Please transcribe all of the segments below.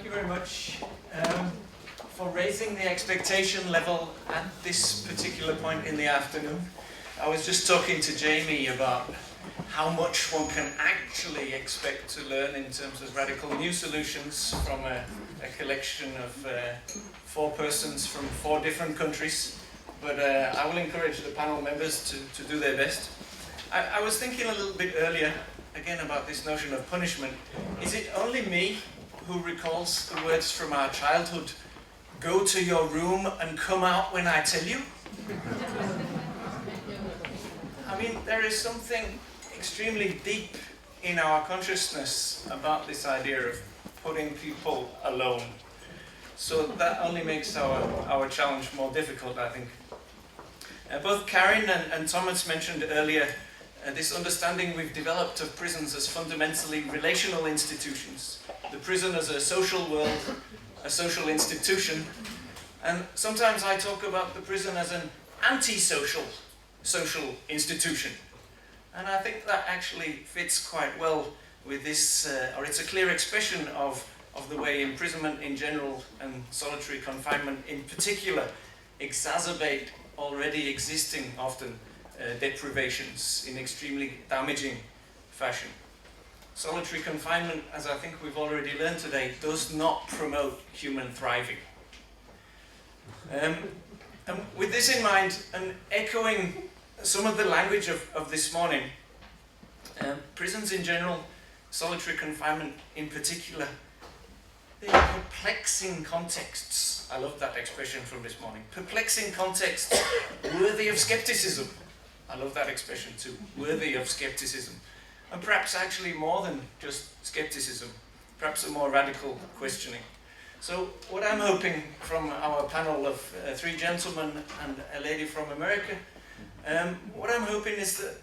thank you very much for raising the expectation level at this particular point in the afternoon. I was just talking to Jamie about how much one can actually expect to learn in terms of radical new solutions from a collection of 4 persons from 4 different countries. But I will encourage the panel members to do their best. I was thinking a little bit earlier, again, about this notion of punishment. Is it only me who recalls the words from our childhood, "Go to your room and come out when I tell you"? I mean, there is something extremely deep in our consciousness about this idea of putting people alone. So that only makes our challenge more difficult, I think. Both Karin and Thomas mentioned earlier this understanding we've developed of prisons as fundamentally relational institutions. The prison as a social world, a social institution. And sometimes I talk about the prison as an antisocial social institution. And I think that actually fits quite well with this, or it's a clear expression of the way imprisonment in general and solitary confinement in particular exacerbate already existing, often, deprivations in extremely damaging fashion. Solitary confinement, as I think we've already learned today, does not promote human thriving. And with this in mind, and echoing some of the language of this morning, prisons in general, solitary confinement in particular, they are perplexing contexts. I love that expression from this morning. Perplexing contexts worthy of skepticism. I love that expression too, worthy of skepticism. And perhaps actually more than just skepticism, perhaps a more radical questioning. So what I'm hoping from our panel of 3 gentlemen and a lady from America, what I'm hoping is that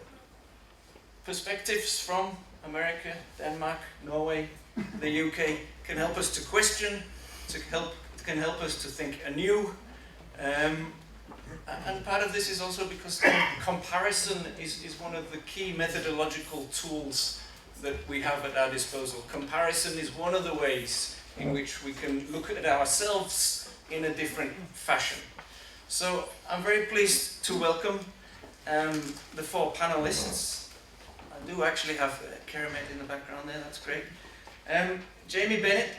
perspectives from America, Denmark, Norway, the UK can help us to question, can help us to think anew. And part of this is also because comparison is one of the key methodological tools that we have at our disposal. Comparison is one of the ways in which we can look at ourselves in a different fashion. So I'm very pleased to welcome the 4 panelists. I do actually have Keramet in the background there, that's great. Jamie Bennett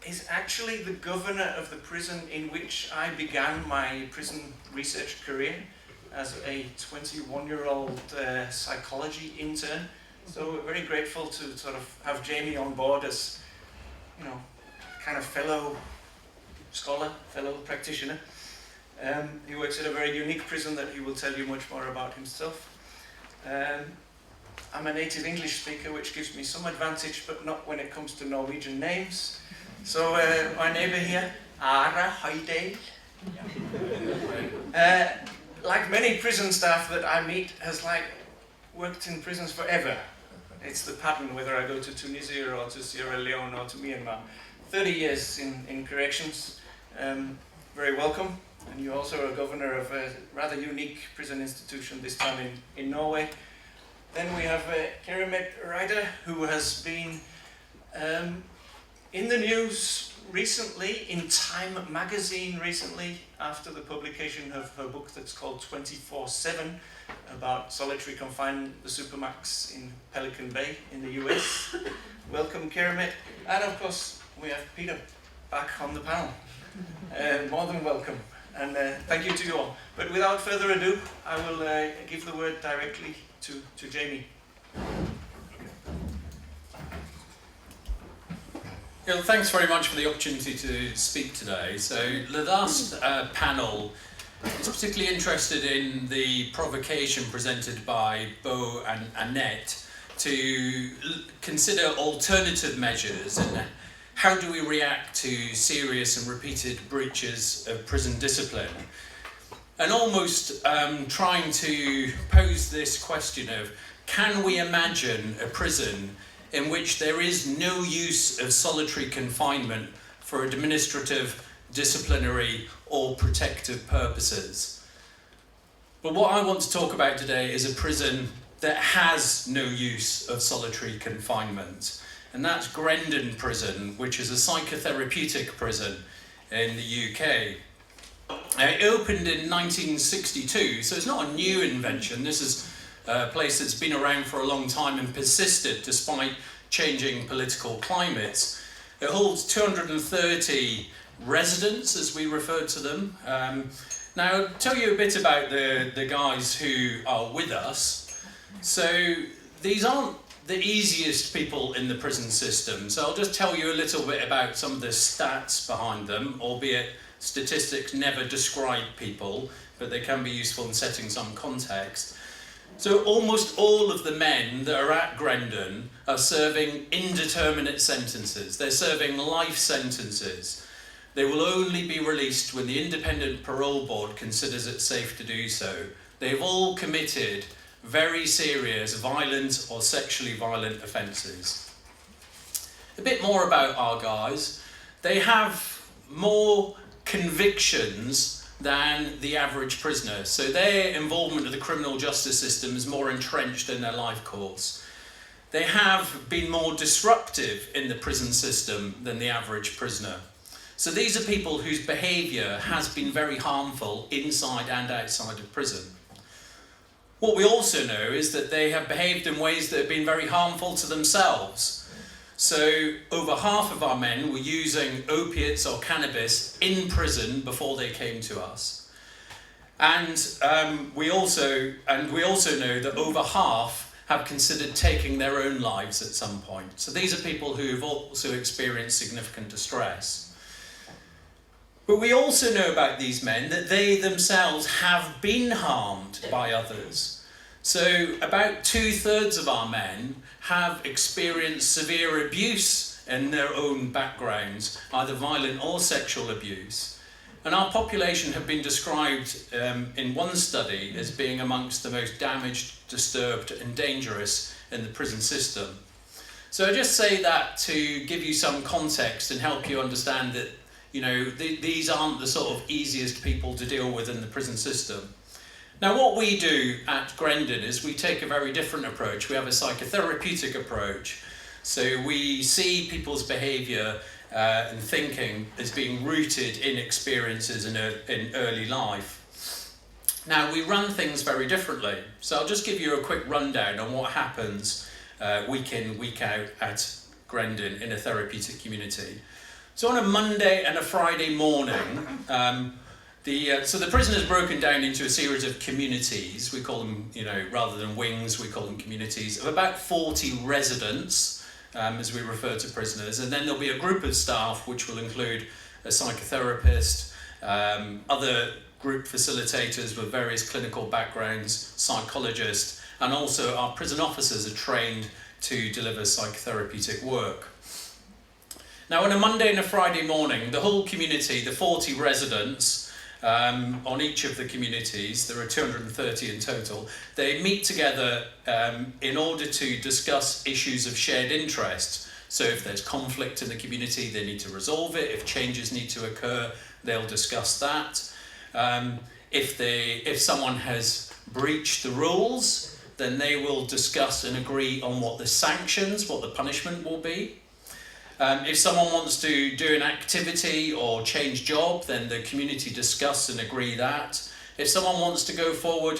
is actually the governor of the prison in which I began my prison research career as a 21-year-old psychology intern. So we're very grateful to sort of have Jamie on board as, you know, kind of fellow scholar, fellow practitioner. He works at a very unique prison that he will tell you much more about himself. I'm a native English speaker, which gives me some advantage, but not when it comes to Norwegian names. So my neighbour here, Høidal. Like many prison staff that I meet, has worked in prisons forever. It's the pattern whether I go to Tunisia or to Sierra Leone or to Myanmar. 30 years in corrections. Very welcome. And you also are governor of a rather unique prison institution, this time in Norway. Then we have Keramet Reiter, who has been in the news recently, in Time magazine recently, after the publication of her book that's called 24/7, about solitary confinement, the Supermax in Pelican Bay in the US. Welcome, Keramet. And of course, we have Peter back on the panel. More than welcome. And thank you to you all. But without further ado, I will give the word directly to Jamie. Yeah, well, thanks very much for the opportunity to speak today. So the last panel is particularly interested in the provocation presented by Bo and Annette to consider alternative measures and how do we react to serious and repeated breaches of prison discipline. And almost trying to pose this question of, can we imagine a prison in which there is no use of solitary confinement for administrative, disciplinary, or protective purposes? But what I want to talk about today is a prison that has no use of solitary confinement. and that's Grendon Prison, which is a psychotherapeutic prison in the UK. It opened in 1962, so it's not a new invention. This is a place that's been around for a long time and persisted despite changing political climates. It holds 230 residents, as we refer to them. Now, I'll tell you a bit about the guys who are with us. So these aren't the easiest people in the prison system, so I'll just tell you a little bit about some of the stats behind them, albeit statistics never describe people, but they can be useful in setting some context. So almost all of the men that are at Grendon are serving indeterminate sentences. They're serving life sentences. They will only be released when the Independent Parole Board considers it safe to do so. They've all committed very serious violent or sexually violent offences. A bit more about our guys. They have more convictions than the average prisoner. So their involvement with the criminal justice system is more entrenched in their life course. They have been more disruptive in the prison system than the average prisoner. So these are people whose behaviour has been very harmful inside and outside of prison. What we also know is that they have behaved in ways that have been very harmful to themselves. So over half of our men were using opiates or cannabis in prison before they came to us. And we also know that over half have considered taking their own lives at some point. So these are people who have also experienced significant distress. But we also know about these men that they themselves have been harmed by others. So about 2/3 of our men have experienced severe abuse in their own backgrounds, either violent or sexual abuse. And our population have been described in one study as being amongst the most damaged, disturbed and dangerous in the prison system. So I just say that to give you some context and help you understand that, you know, these aren't the sort of easiest people to deal with in the prison system. Now, what we do at Grendon is we take a very different approach. We have a psychotherapeutic approach. So we see people's behaviour and thinking as being rooted in experiences in early life. Now, we run things very differently. So I'll just give you a quick rundown on what happens week in, week out at Grendon in a therapeutic community. So on a Monday and a Friday morning, so the prison is broken down into a series of communities. We call them, you know, rather than wings, we call them communities of about 40 residents, as we refer to prisoners. And then there'll be a group of staff, which will include a psychotherapist, other group facilitators with various clinical backgrounds, psychologists, and also our prison officers are trained to deliver psychotherapeutic work. Now, on a Monday and a Friday morning, the whole community, the 40 residents, on each of the communities, there are 230 in total, they meet together in order to discuss issues of shared interest. So if there's conflict in the community, they need to resolve it. If changes need to occur, they'll discuss that. If someone has breached the rules, then they will discuss and agree on what the sanctions, what the punishment will be. If someone wants to do an activity or change job, then the community discuss and agree that. If someone wants to go forward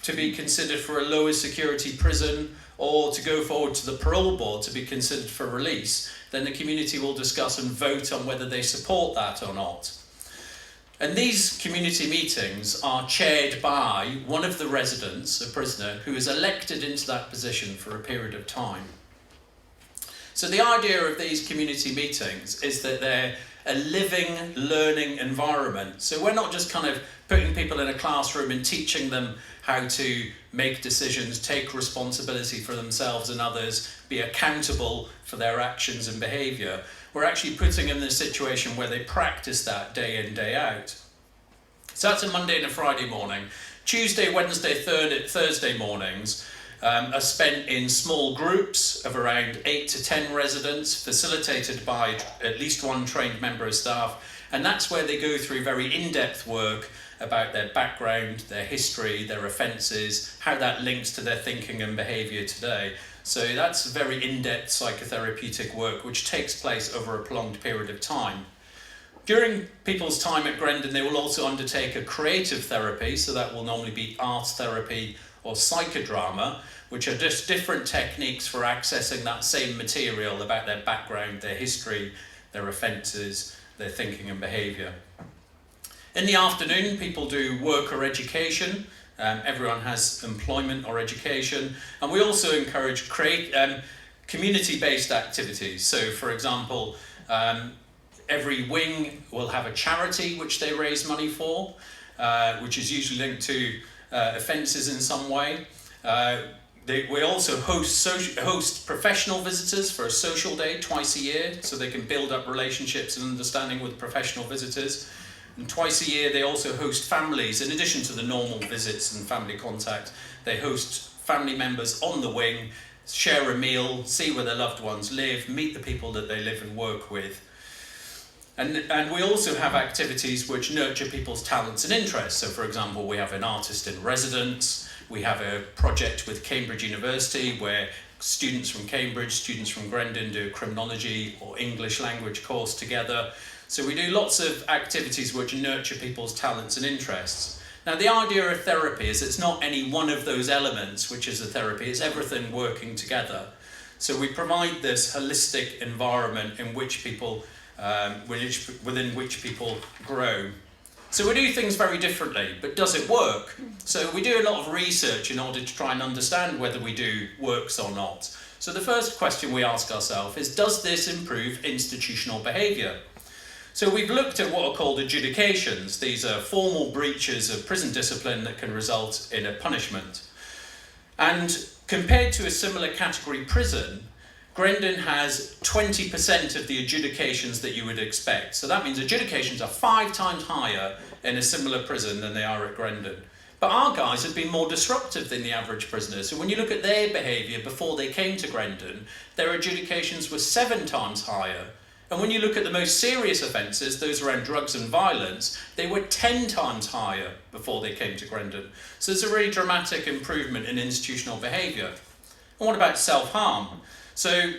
to be considered for a lower security prison or to go forward to the parole board to be considered for release, then the community will discuss and vote on whether they support that or not. And these community meetings are chaired by one of the residents, a prisoner, who is elected into that position for a period of time. So the idea of these community meetings is that they're a living, learning environment. So we're not just kind of putting people in a classroom and teaching them how to make decisions, take responsibility for themselves and others, be accountable for their actions and behaviour. We're actually putting them in a situation where they practice that day in, day out. So that's a Monday and a Friday morning. Tuesday, Wednesday, Thursday mornings are spent in small groups of around 8 to 10 residents, facilitated by at least one trained member of staff, and that's where they go through very in-depth work about their background, their history, their offences, how that links to their thinking and behaviour today. So that's very in-depth psychotherapeutic work which takes place over a prolonged period of time. During people's time at Grendon, they will also undertake a creative therapy, so that will normally be art therapy or psychodrama, which are just different techniques for accessing that same material about their background, their history, their offences, their thinking and behaviour. In the afternoon, people do work or education. Everyone has employment or education. And we also encourage community-based activities. So, for example, every wing will have a charity which they raise money for, which is usually linked to offences in some way. We also host professional visitors for a social day twice a year, so they can build up relationships and understanding with professional visitors. And twice a year they also host families, in addition to the normal visits and family contact. They host family members on the wing, share a meal, see where their loved ones live, meet the people that they live and work with. And we also have activities which nurture people's talents and interests. So, for example, we have an artist in residence. We have a project with Cambridge University where students from Cambridge, students from Grendon do a criminology or English language course together. So we do lots of activities which nurture people's talents and interests. Now, the idea of therapy is it's not any one of those elements which is a therapy, it's everything working together. So we provide this holistic environment in which people, within which people grow. So we do things very differently, but does it work? So we do a lot of research in order to try and understand whether we do works or not. So the first question we ask ourselves is, does this improve institutional behaviour? So we've looked at what are called adjudications. These are formal breaches of prison discipline that can result in a punishment. And compared to a similar category prison, Grendon has 20% of the adjudications that you would expect. So that means adjudications are 5 times higher in a similar prison than they are at Grendon. But our guys have been more disruptive than the average prisoner. So when you look at their behaviour before they came to Grendon, their adjudications were 7 times higher. And when you look at the most serious offences, those around drugs and violence, they were 10 times higher before they came to Grendon. So there's a really dramatic improvement in institutional behaviour. And what about self-harm? So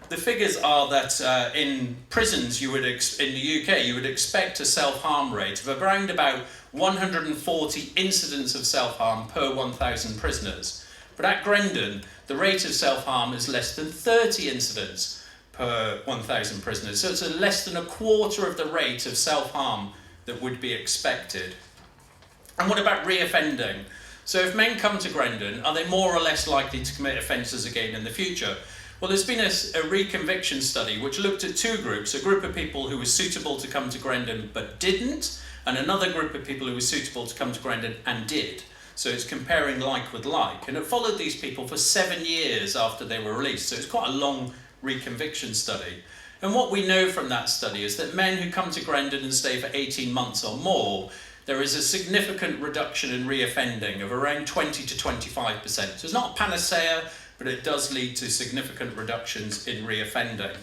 the figures are that in prisons, in the UK, you would expect a self-harm rate of around about 140 incidents of self-harm per 1,000 prisoners. But at Grendon, the rate of self-harm is less than 30 incidents per 1,000 prisoners. So it's less than a quarter of the rate of self-harm that would be expected. And what about reoffending? So if men come to Grendon, are they more or less likely to commit offences again in the future? Well, there's been a reconviction study which looked at 2 groups, a group of people who were suitable to come to Grendon but didn't, and another group of people who were suitable to come to Grendon and did. So it's comparing like with like. And it followed these people for 7 years after they were released. So it's quite a long reconviction study. And what we know from that study is that men who come to Grendon and stay for 18 months or more, there is a significant reduction in reoffending of around 20 to 25%. So it's not a panacea, but it does lead to significant reductions in reoffending.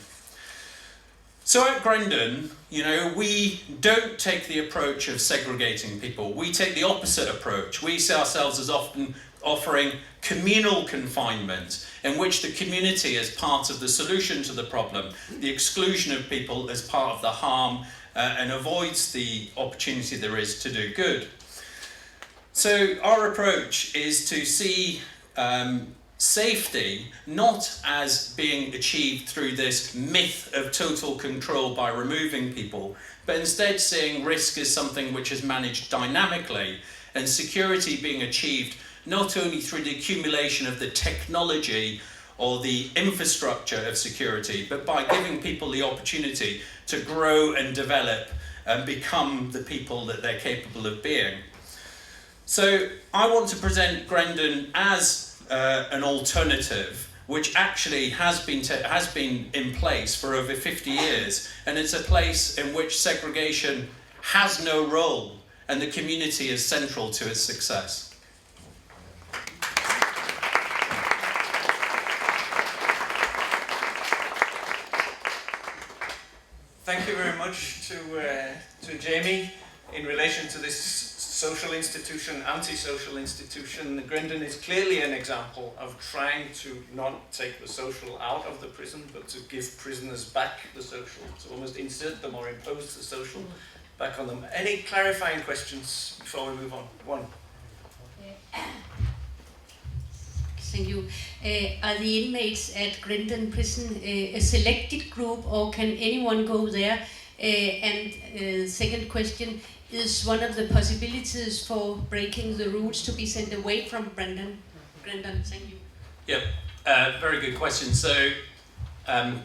So at Grendon, we don't take the approach of segregating people. We take the opposite approach. We see ourselves as often offering communal confinement, in which the community is part of the solution to the problem, the exclusion of people as part of the harm, and avoids the opportunity there is to do good. So our approach is to see safety not as being achieved through this myth of total control by removing people, but instead seeing risk as something which is managed dynamically, and security being achieved not only through the accumulation of the technology or the infrastructure of security, but by giving people the opportunity to grow and develop and become the people that they're capable of being. So I want to present Grendon as an alternative, which actually has been in place for over 50 years, and it's a place in which segregation has no role, and the community is central to its success. Thank you very much to Jamie in relation to this social institution, anti-social institution. Grendon is clearly an example of trying to not take the social out of the prison, but to give prisoners back the social, to almost insert them or impose the social back on them. Any clarifying questions before we move on? One. Thank you. Are the inmates at Grendon Prison a selected group, or can anyone go there? Second question, is one of the possibilities for breaking the rules to be sent away from Grendon? Thank you. Yep, very good question. So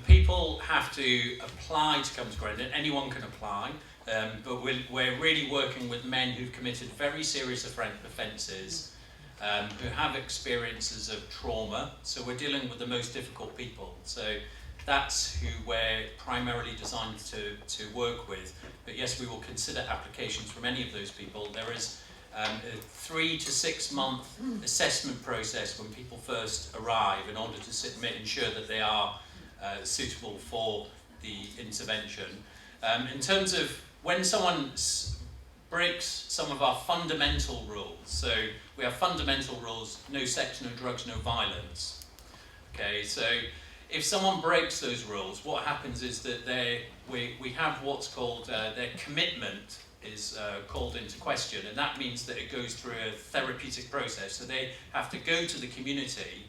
people have to apply to come to Grendon. Anyone can apply, but we're really working with men who've committed very serious offences, who have experiences of trauma. So we're dealing with the most difficult people. So that's who we're primarily designed to work with. But yes, we will consider applications from any of those people. There is a 3 to 6 month assessment process when people first arrive in order to ensure that they are suitable for the intervention. In terms of when someone breaks some of our fundamental rules, so we have fundamental rules: no sex, no drugs, no violence. Okay, so if someone breaks those rules, what happens is that we have what's called their commitment is called into question, and that means that it goes through a therapeutic process. So they have to go to the community,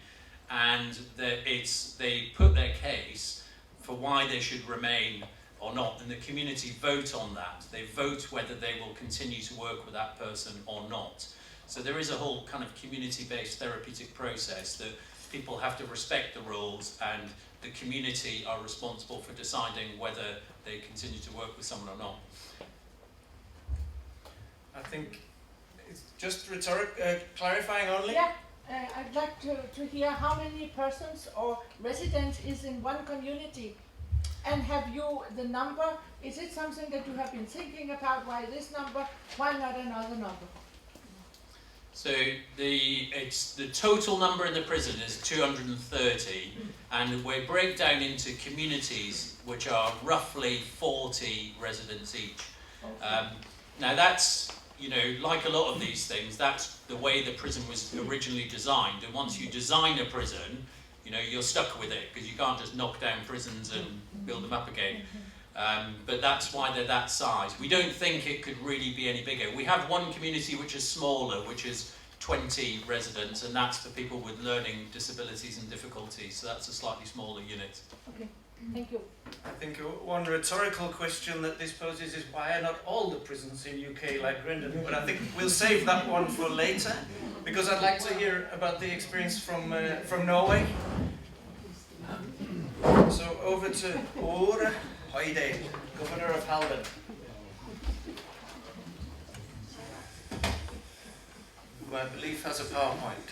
and they put their case for why they should remain or not, and the community vote on that. They vote whether they will continue to work with that person or not. So there is a whole kind of community-based therapeutic process that people have to respect the rules, and the community are responsible for deciding whether they continue to work with someone or not. I think it's just clarifying only. Yeah, I'd like to hear how many persons or residents is in one community, and have you the number? Is it something that you have been thinking about? Why this number? Why not another number? So the total number in the prison is 230, and we break down into communities which are roughly 40 residents each. Okay. Now that's, like a lot of these things, that's the way the prison was originally designed. And once you design a prison, you're stuck with it, because you can't just knock down prisons and build them up again. But that's why they're that size. We don't think it could really be any bigger. We have one community which is smaller, which is 20 residents, and that's for people with learning disabilities and difficulties. So that's a slightly smaller unit. Okay, thank you. I think one rhetorical question that this poses is, why are not all the prisons in UK like Grendon? But I think we'll save that one for later, because I'd like to hear about the experience from Norway. So over to Høidal, Governor of Halden. Who I believe has a PowerPoint.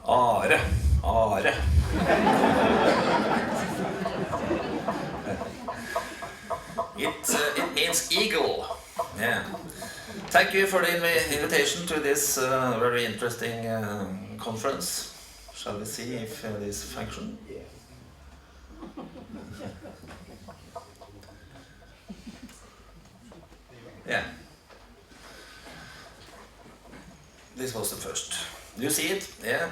Are. It means eagle. Yeah. Thank you for the invitation to this very interesting conference. Shall we see if this functions? Yeah. This was the first. Do you see it? Yeah.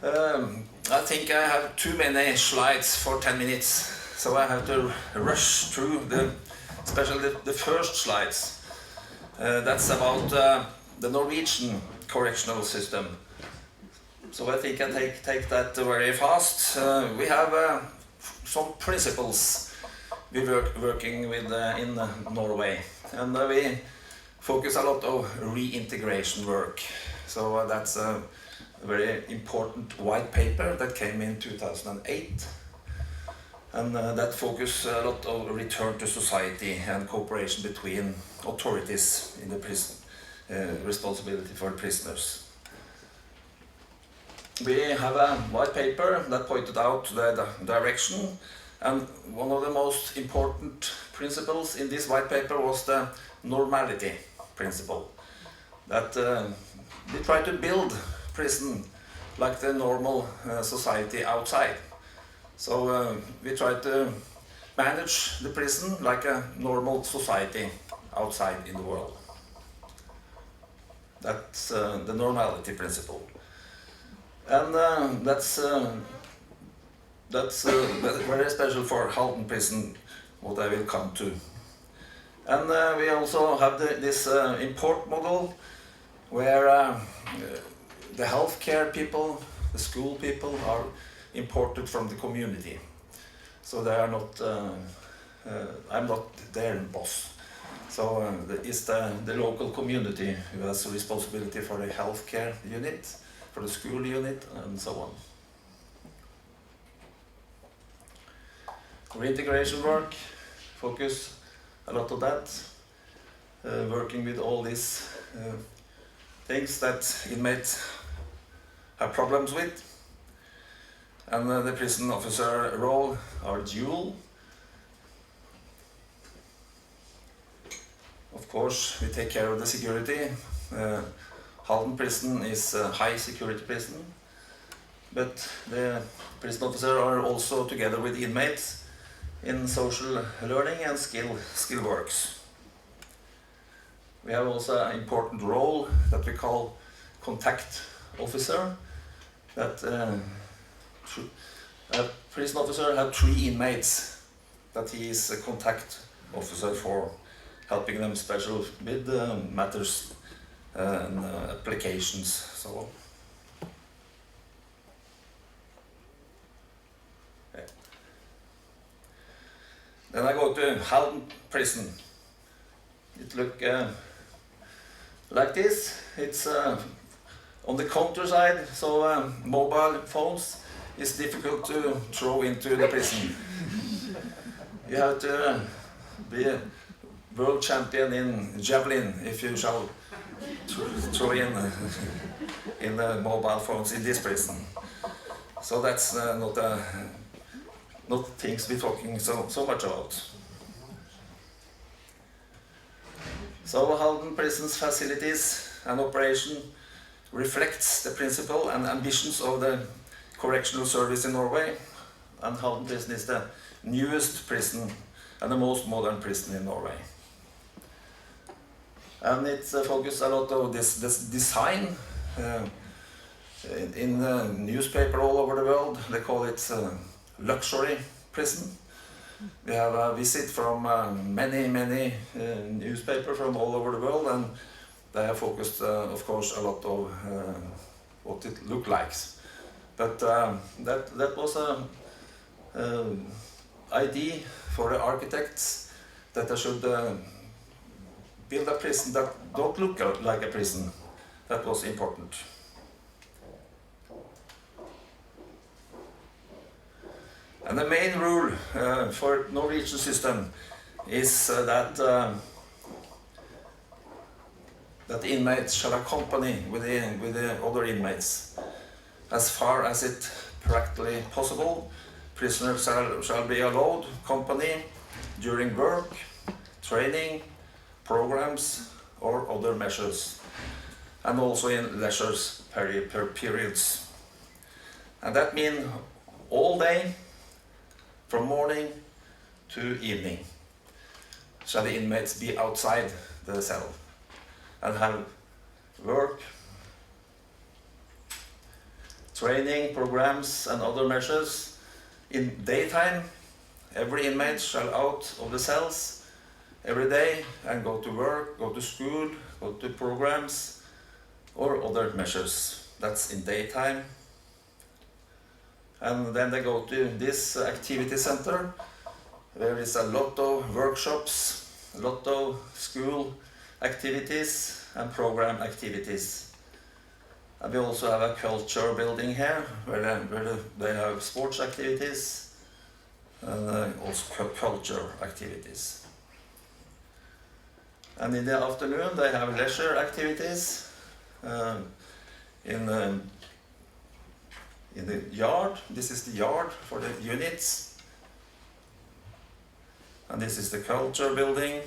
I think I have too many slides for 10 minutes, so I have to rush through especially the first slides. That's about the Norwegian correctional system. So I think I take that very fast. We have some principles we working with in Norway, and we focus a lot on reintegration work. So that's a very important white paper that came in 2008, and that focus a lot on return to society and cooperation between authorities in the prison, responsibility for prisoners. We have a white paper that pointed out the direction, and one of the most important principles in this white paper was the normality principle. That we try to build prison like the normal society outside. So we try to manage the prison like a normal society outside in the world. That's the normality principle. And that's very special for Halden prison, what I will come to. And we also have this import model where the healthcare people, the school people are imported from the community. So they are not, I'm not their boss. So it's the local community who has responsibility for the healthcare unit, for the school unit, and so on. Reintegration work, focus a lot on that, working with all these things that inmates have problems with. And the prison officer role are dual. Of course, we take care of the security. Halden prison is a high security prison, but the prison officer are also together with inmates in social learning and skill works. We have also an important role that we call contact officer. That a prison officer has 3 inmates that he is a contact officer for, helping them special with matters and applications, so on. Okay. Then I go to Halden prison. It looks like this. It's on the counter side, so mobile phones is difficult to throw into the prison. You have to be a world champion in javelin if you shall throw in the mobile phones in this prison. So that's not things we're talking so much about. So Halden prison's facilities and operation reflects the principle and ambitions of the correctional service in Norway, and Halden prison is the newest prison and the most modern prison in Norway. And it focuses a lot on this design. In the newspaper all over the world, they call it luxury prison. We have a visit from many newspapers from all over the world, and they have focused, of course, a lot of what it looked like. But that was an idea for the architects that they should build a prison that don't look like a prison. That was important. And the main rule for Norwegian system is that the inmates shall accompany with the other inmates. As far as it practically possible, prisoners shall be allowed company during work, training, programs or other measures, and also in leisure periods. And that means all day, from morning to evening, shall the inmates be outside the cell and have work, training, programs and other measures. In daytime, every inmate shall out of the cells every day and go to work, go to school, go to programs or other measures. That's in daytime. And then they go to this activity center. There is a lot of workshops, a lot of school activities and program activities. And we also have a culture building here where they have sports activities and also culture activities. And in the afternoon they have leisure activities in the yard. This is the yard for the units. And this is the culture building.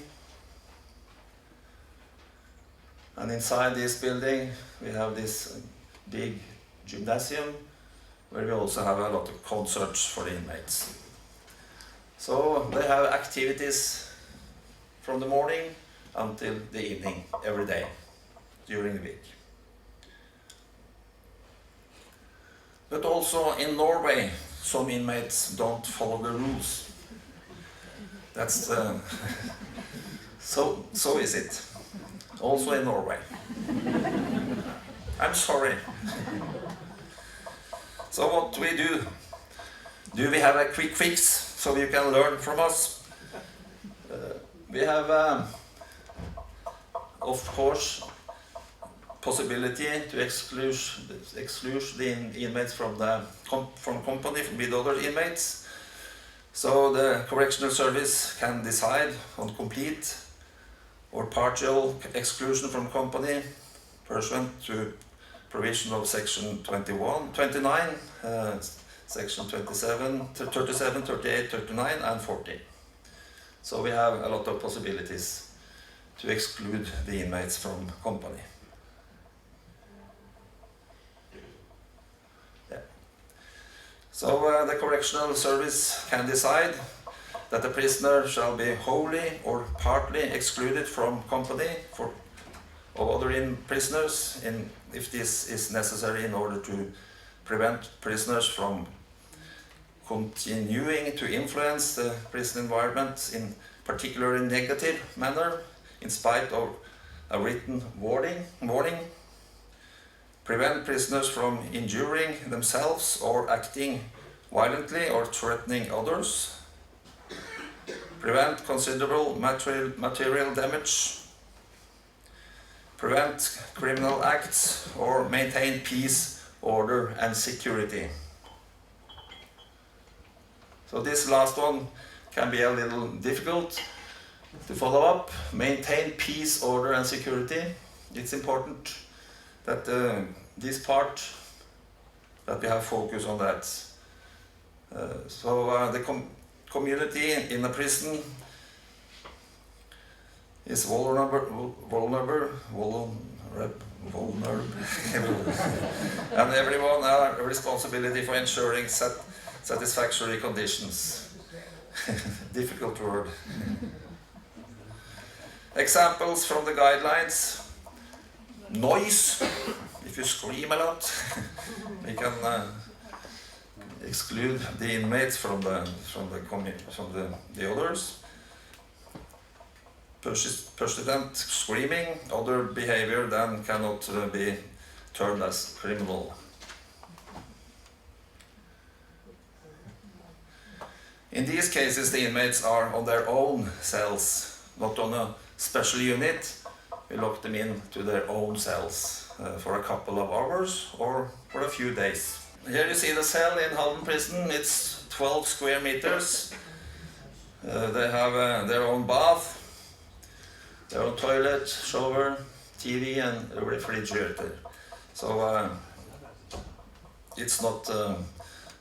And inside this building we have this big gymnasium where we also have a lot of concerts for the inmates. So they have activities from the morning until the evening, every day, during the week. But also in Norway, some inmates don't follow the rules. That's so is it. Also in Norway. I'm sorry. So what we do? Do we have a quick fix so you can learn from us? We have, of course, possibility to exclude the inmates from company with other inmates. So the correctional service can decide on complete or partial exclusion from company pursuant to provision of section 29, section 27, 37, 38, 39 and 40. So we have a lot of possibilities to exclude the inmates from company. Yeah. So the correctional service can decide that the prisoner shall be wholly or partly excluded from company of other prisoners if this is necessary in order to prevent prisoners from continuing to influence the prison environment in particularly negative manner in spite of a written warning, prevent prisoners from injuring themselves or acting violently or threatening others, prevent considerable material damage, prevent criminal acts, or maintain peace, order and security. So this last one can be a little difficult to follow up. Maintain peace, order and security. It's important that this part, that we have focus on that. The community in a prison is vulnerable, and everyone has a responsibility for ensuring satisfactory conditions. Difficult word. Examples from the guidelines. Noise. If you scream a lot, we can exclude the inmates from the others. Persistent screaming, other behavior then cannot be termed as criminal. In these cases, the inmates are on their own cells, not on a special unit. We lock them into their own cells for a couple of hours or for a few days. Here you see the cell in Halden prison. It's 12 square meters. They have their own bath, their own toilet, shower, TV and a refrigerator. So it's not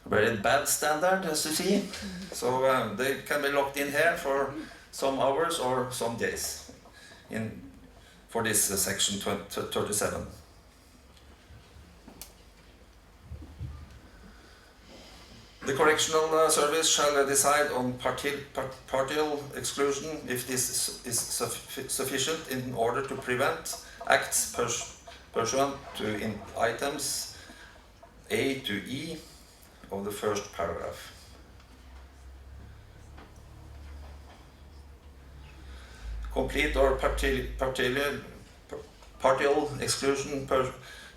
very bad standard, as you see. So they can be locked in here for some hours or some days for this section 37. The correctional service shall decide on partial exclusion if this is sufficient in order to prevent acts pursuant to items A to E of the first paragraph. Complete or partial exclusion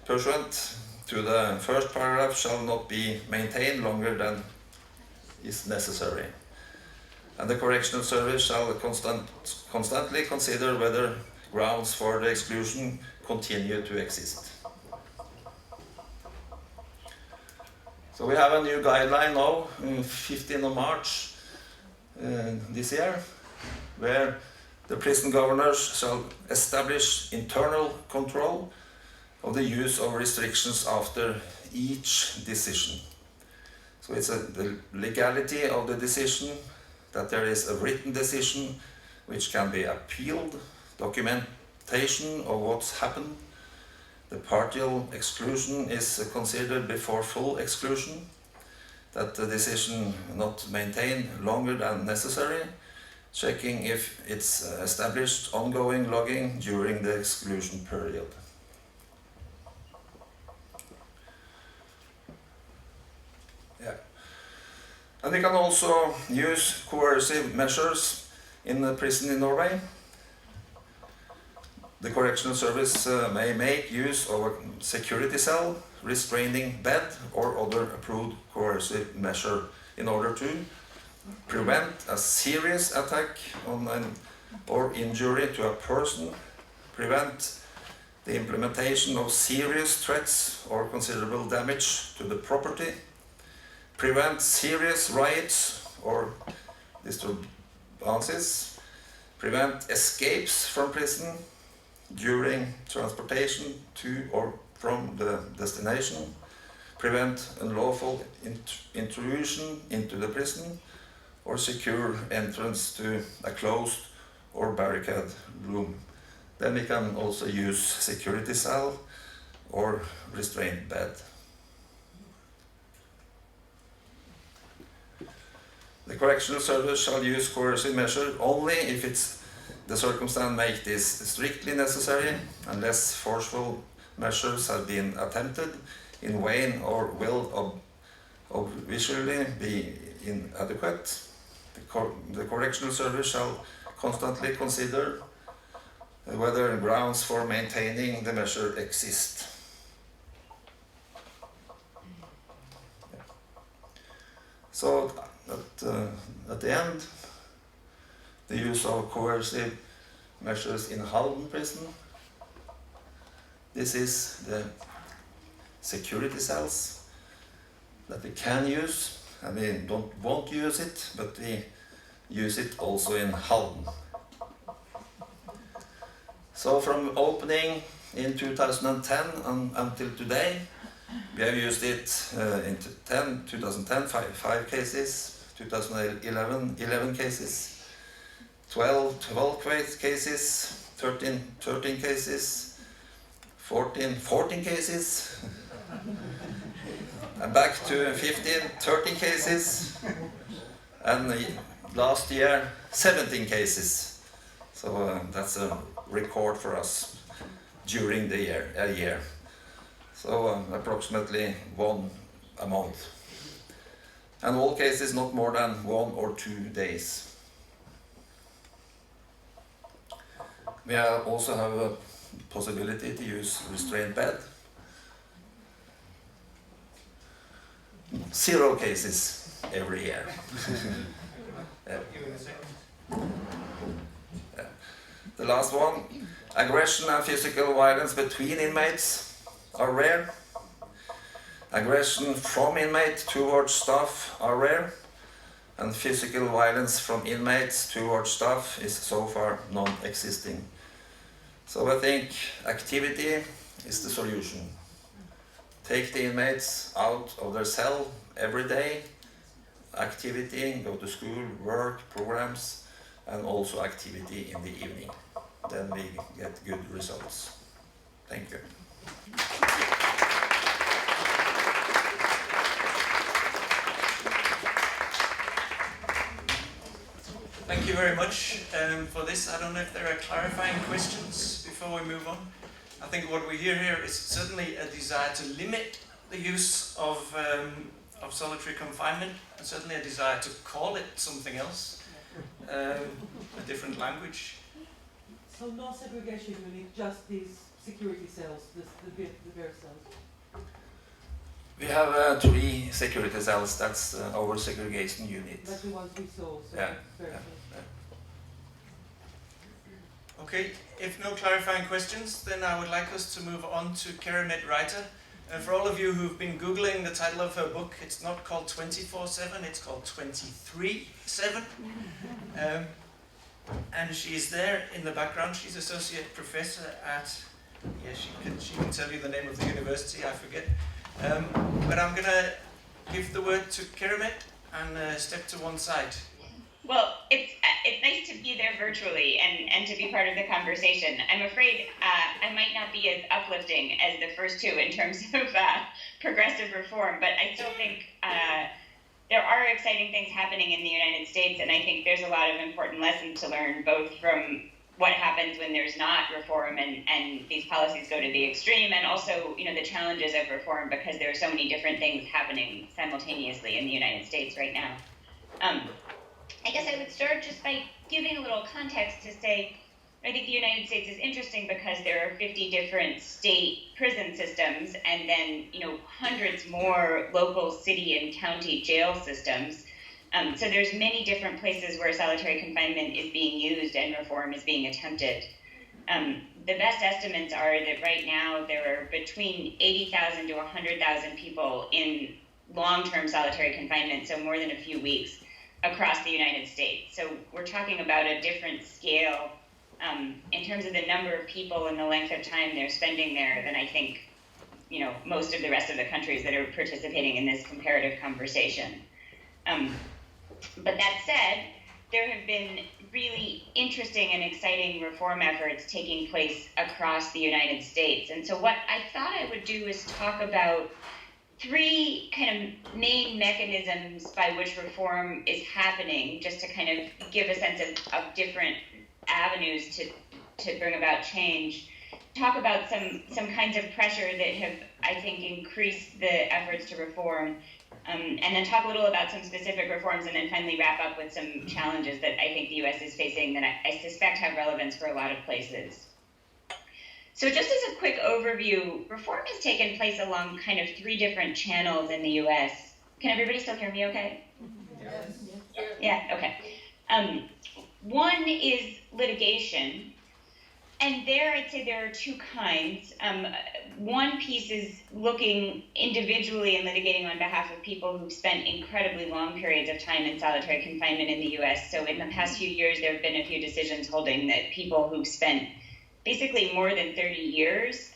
pursuant to the first paragraph shall not be maintained longer than is necessary. And the correctional service shall constantly consider whether grounds for the exclusion continue to exist. So we have a new guideline now, 15th of March this year, where the prison governors shall establish internal control of the use of restrictions after each decision. So it's the legality of the decision, that there is a written decision which can be appealed, documentation of what's happened. The partial exclusion is considered before full exclusion. that the decision not maintain longer than necessary, checking if it's established ongoing logging during the exclusion period. Yeah. And we can also use coercive measures in the prison in Norway. The correctional service may make use of a security cell, restraining bed, or other approved coercive measure in order to prevent a serious attack on or injury to a person, prevent the implementation of serious threats or considerable damage to the property, prevent serious riots or disturbances, prevent escapes from prison during transportation to or from the destination, prevent unlawful intrusion into the prison, or secure entrance to a closed or barricade room. Then we can also use security cell or restrained bed. The correctional service shall use coercive measure only if the circumstance make this strictly necessary, unless forceful measures have been attempted in vain or will visually be inadequate. The correctional service shall constantly consider whether grounds for maintaining the measure exist. So at the end, the use of coercive measures in Halden prison. This is the security cells that we can use, and we won't use it, but we use it also in Halden. So from opening in 2010 until today, we have used it in 2010, 5 cases, 2011, 11 cases, 12 cases, 13 cases, 14 cases, and back to 13 cases, and last year 17 cases. So that's a record for us during the year. So approximately 1 a month. And all cases not more than 1 or 2 days. We also have a possibility to use restrained bed. 0 cases every year. Yeah. Yeah. The last one, aggression and physical violence between inmates are rare. Aggression from inmate towards staff are rare, and physical violence from inmates towards staff is so far non-existing. So I think activity is the solution. Take the inmates out of their cell every day. Activity, go to school, work, programs, and also activity in the evening. Then we get good results. Thank you. Thank you very much for this. I don't know if there are clarifying questions before we move on. I think what we hear here is certainly a desire to limit the use of solitary confinement, and certainly a desire to call it something else, a different language. So no segregation unit, just these security cells, the bare cells? We have 3 security cells, that's our segregation unit. That's the ones we saw, so Yeah. very Yeah. close. Okay, if no clarifying questions, then I would like us to move on to Keramet Reiter. For all of you who've been Googling the title of her book, it's not called 24/7, it's called 23/7. And she's there in the background. She's associate professor at, she can tell you the name of the university, I forget. But I'm going to give the word to Keramet and step to one side. Well, it's nice to be there virtually and to be part of the conversation. I'm afraid I might not be as uplifting as the first two in terms of progressive reform, but I still think there are exciting things happening in the United States, and I think there's a lot of important lessons to learn, both from what happens when there's not reform and these policies go to the extreme, and also, the challenges of reform, because there are so many different things happening simultaneously in the United States right now. I guess I would start just by giving a little context to say, I think the United States is interesting because there are 50 different state prison systems, and then, hundreds more local city and county jail systems. So there's many different places where solitary confinement is being used and reform is being attempted. The best estimates are that right now there are between 80,000 to 100,000 people in long-term solitary confinement, so more than a few weeks, across the United States. So we're talking about a different scale in terms of the number of people and the length of time they're spending there than I think, most of the rest of the countries that are participating in this comparative conversation. But that said, there have been really interesting and exciting reform efforts taking place across the United States. And so what I thought I would do is talk about three kind of main mechanisms by which reform is happening, just to kind of give a sense of different avenues to bring about change. Talk about some kinds of pressure that have, I think, increased the efforts to reform, and then talk a little about some specific reforms, and then finally wrap up with some challenges that I think the U.S. is facing that I suspect have relevance for a lot of places. So just as a quick overview, reform has taken place along kind of three different channels in the U.S. Can everybody still hear me okay? Yes. Yeah, okay. One is litigation, and there I'd say there are two kinds. One piece is looking individually and litigating on behalf of people who've spent incredibly long periods of time in solitary confinement in the U.S. So in the past few years, there have been a few decisions holding that people who've spent basically more than 30 years,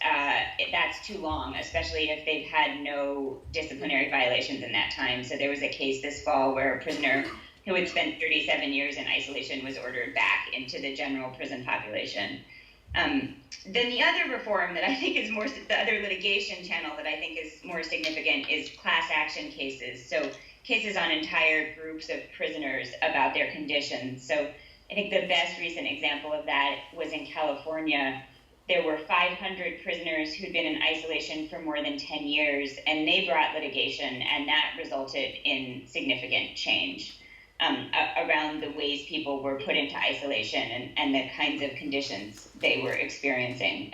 that's too long, especially if they've had no disciplinary violations in that time. So there was a case this fall where a prisoner who had spent 37 years in isolation was ordered back into the general prison population. Then the other reform that I think is the other litigation channel that I think is more significant is class action cases. So cases on entire groups of prisoners about their conditions. So I think the best recent example of that was in California. There were 500 prisoners who'd been in isolation for more than 10 years, and they brought litigation, and that resulted in significant change around the ways people were put into isolation and the kinds of conditions they were experiencing.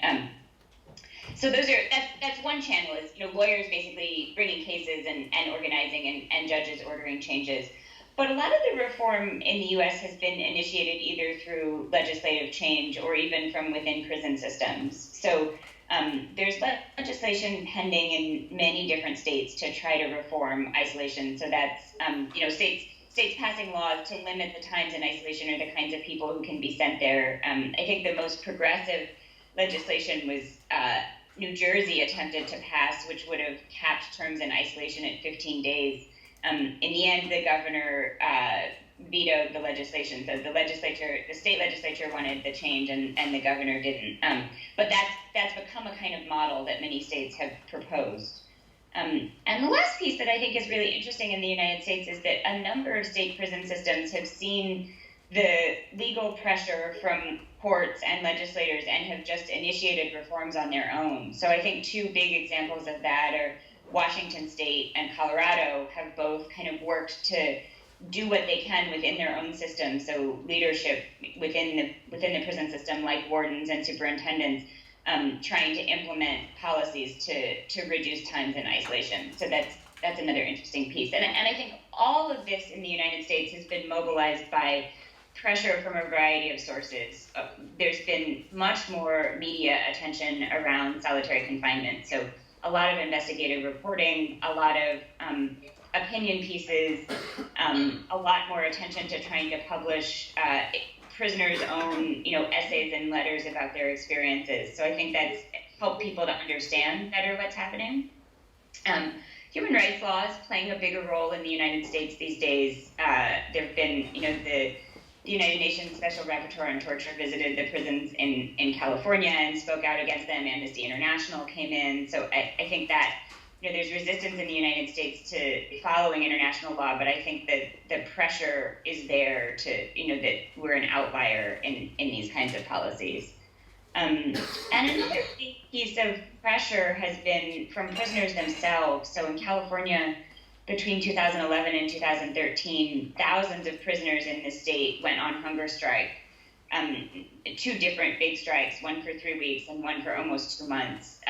So that's one channel, is lawyers basically bringing cases and organizing and judges ordering changes. But a lot of the reform in the U.S. has been initiated either through legislative change or even from within prison systems. So there's legislation pending in many different states to try to reform isolation. So that's states passing laws to limit the times in isolation or the kinds of people who can be sent there. I think the most progressive legislation was New Jersey attempted to pass, which would have capped terms in isolation at 15 days. In the end, the governor vetoed the legislation. So the state legislature wanted the change, and the governor didn't. But that's become a kind of model that many states have proposed. And the last piece that I think is really interesting in the United States is that a number of state prison systems have seen the legal pressure from courts and legislators and have just initiated reforms on their own. So I think two big examples of that are Washington State and Colorado have both kind of worked to do what they can within their own system. So leadership within the prison system, like wardens and superintendents, trying to implement policies to reduce times in isolation. So that's another interesting piece. And I think all of this in the United States has been mobilized by pressure from a variety of sources. There's been much more media attention around solitary confinement. So a lot of investigative reporting, a lot of opinion pieces, a lot more attention to trying to publish prisoners' own, essays and letters about their experiences. So I think that's helped people to understand better what's happening. Human rights laws playing a bigger role in the United States these days. There have been, the United Nations Special Rapporteur on Torture visited the prisons in California and spoke out against them. Amnesty International came in. So I think that, there's resistance in the United States to following international law, but I think that the pressure is there to, that we're an outlier in these kinds of policies. And another big piece of pressure has been from prisoners themselves. So in California, between 2011 and 2013, thousands of prisoners in the state went on hunger strike. 2 different big strikes, one for 3 weeks and one for almost 2 months,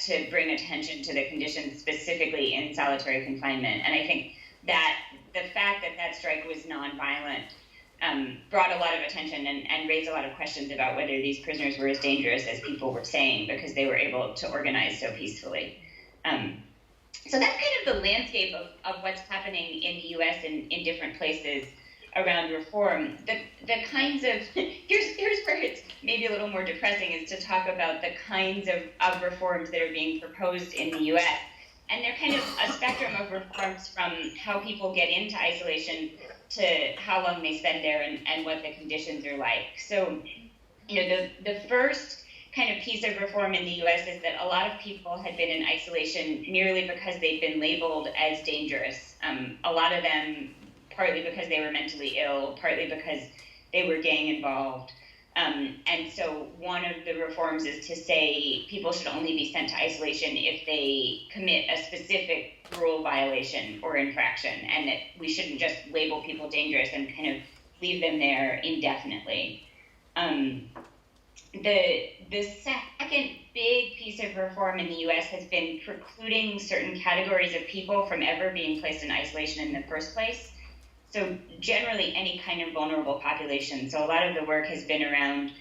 to bring attention to the conditions specifically in solitary confinement. And I think that the fact that strike was nonviolent brought a lot of attention and raised a lot of questions about whether these prisoners were as dangerous as people were saying, because they were able to organize so peacefully. So that's kind of the landscape of what's happening in the U.S. and in different places around reform. The kinds of, here's where it's maybe a little more depressing, is to talk about the kinds of reforms that are being proposed in the U.S. And they're kind of a spectrum of reforms from how people get into isolation to how long they spend there and what the conditions are like. So, the first kind of piece of reform in the U.S. is that a lot of people had been in isolation merely because they'd been labeled as dangerous. A lot of them partly because they were mentally ill, partly because they were gang involved. And so one of the reforms is to say people should only be sent to isolation if they commit a specific rule violation or infraction, and that we shouldn't just label people dangerous and kind of leave them there indefinitely. The second big piece of reform in the U.S. has been precluding certain categories of people from ever being placed in isolation in the first place. So generally any kind of vulnerable population. So a lot of the work has been around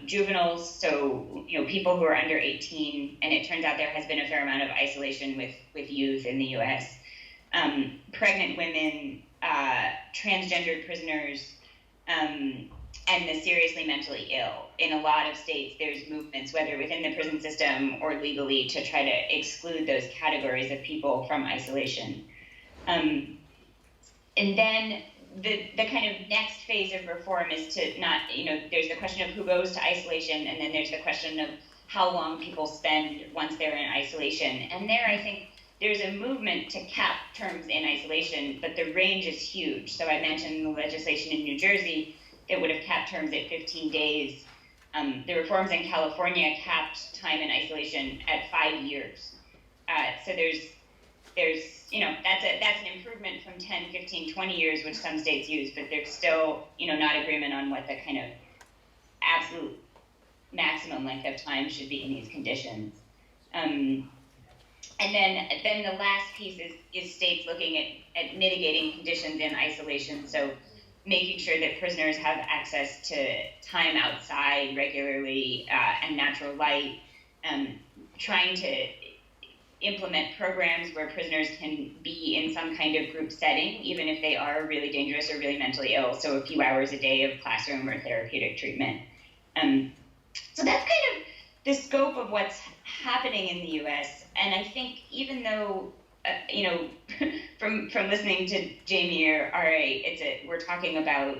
juveniles, so people who are under 18, and it turns out there has been a fair amount of isolation with youth in the U.S. Pregnant women, transgendered prisoners, and the seriously mentally ill. In a lot of states, there's movements, whether within the prison system or legally, to try to exclude those categories of people from isolation. And then the kind of next phase of reform is to not, there's the question of who goes to isolation, and then there's the question of how long people spend once they're in isolation. And there, I think, there's a movement to cap terms in isolation, but the range is huge. So I mentioned the legislation in New Jersey that would have capped terms at 15 days. The reforms in California capped time in isolation at 5 years. So there's that's an improvement from 10, 15, 20 years, which some states use, but there's still, not agreement on what the kind of absolute maximum length of time should be in these conditions. And then the last piece is states looking at mitigating conditions in isolation. So making sure that prisoners have access to time outside regularly and natural light, trying to implement programs where prisoners can be in some kind of group setting, even if they are really dangerous or really mentally ill. So a few hours a day of classroom or therapeutic treatment. So that's kind of the scope of what's happening in the U.S. And I think even though, from listening to Jamie or R.A., we're talking about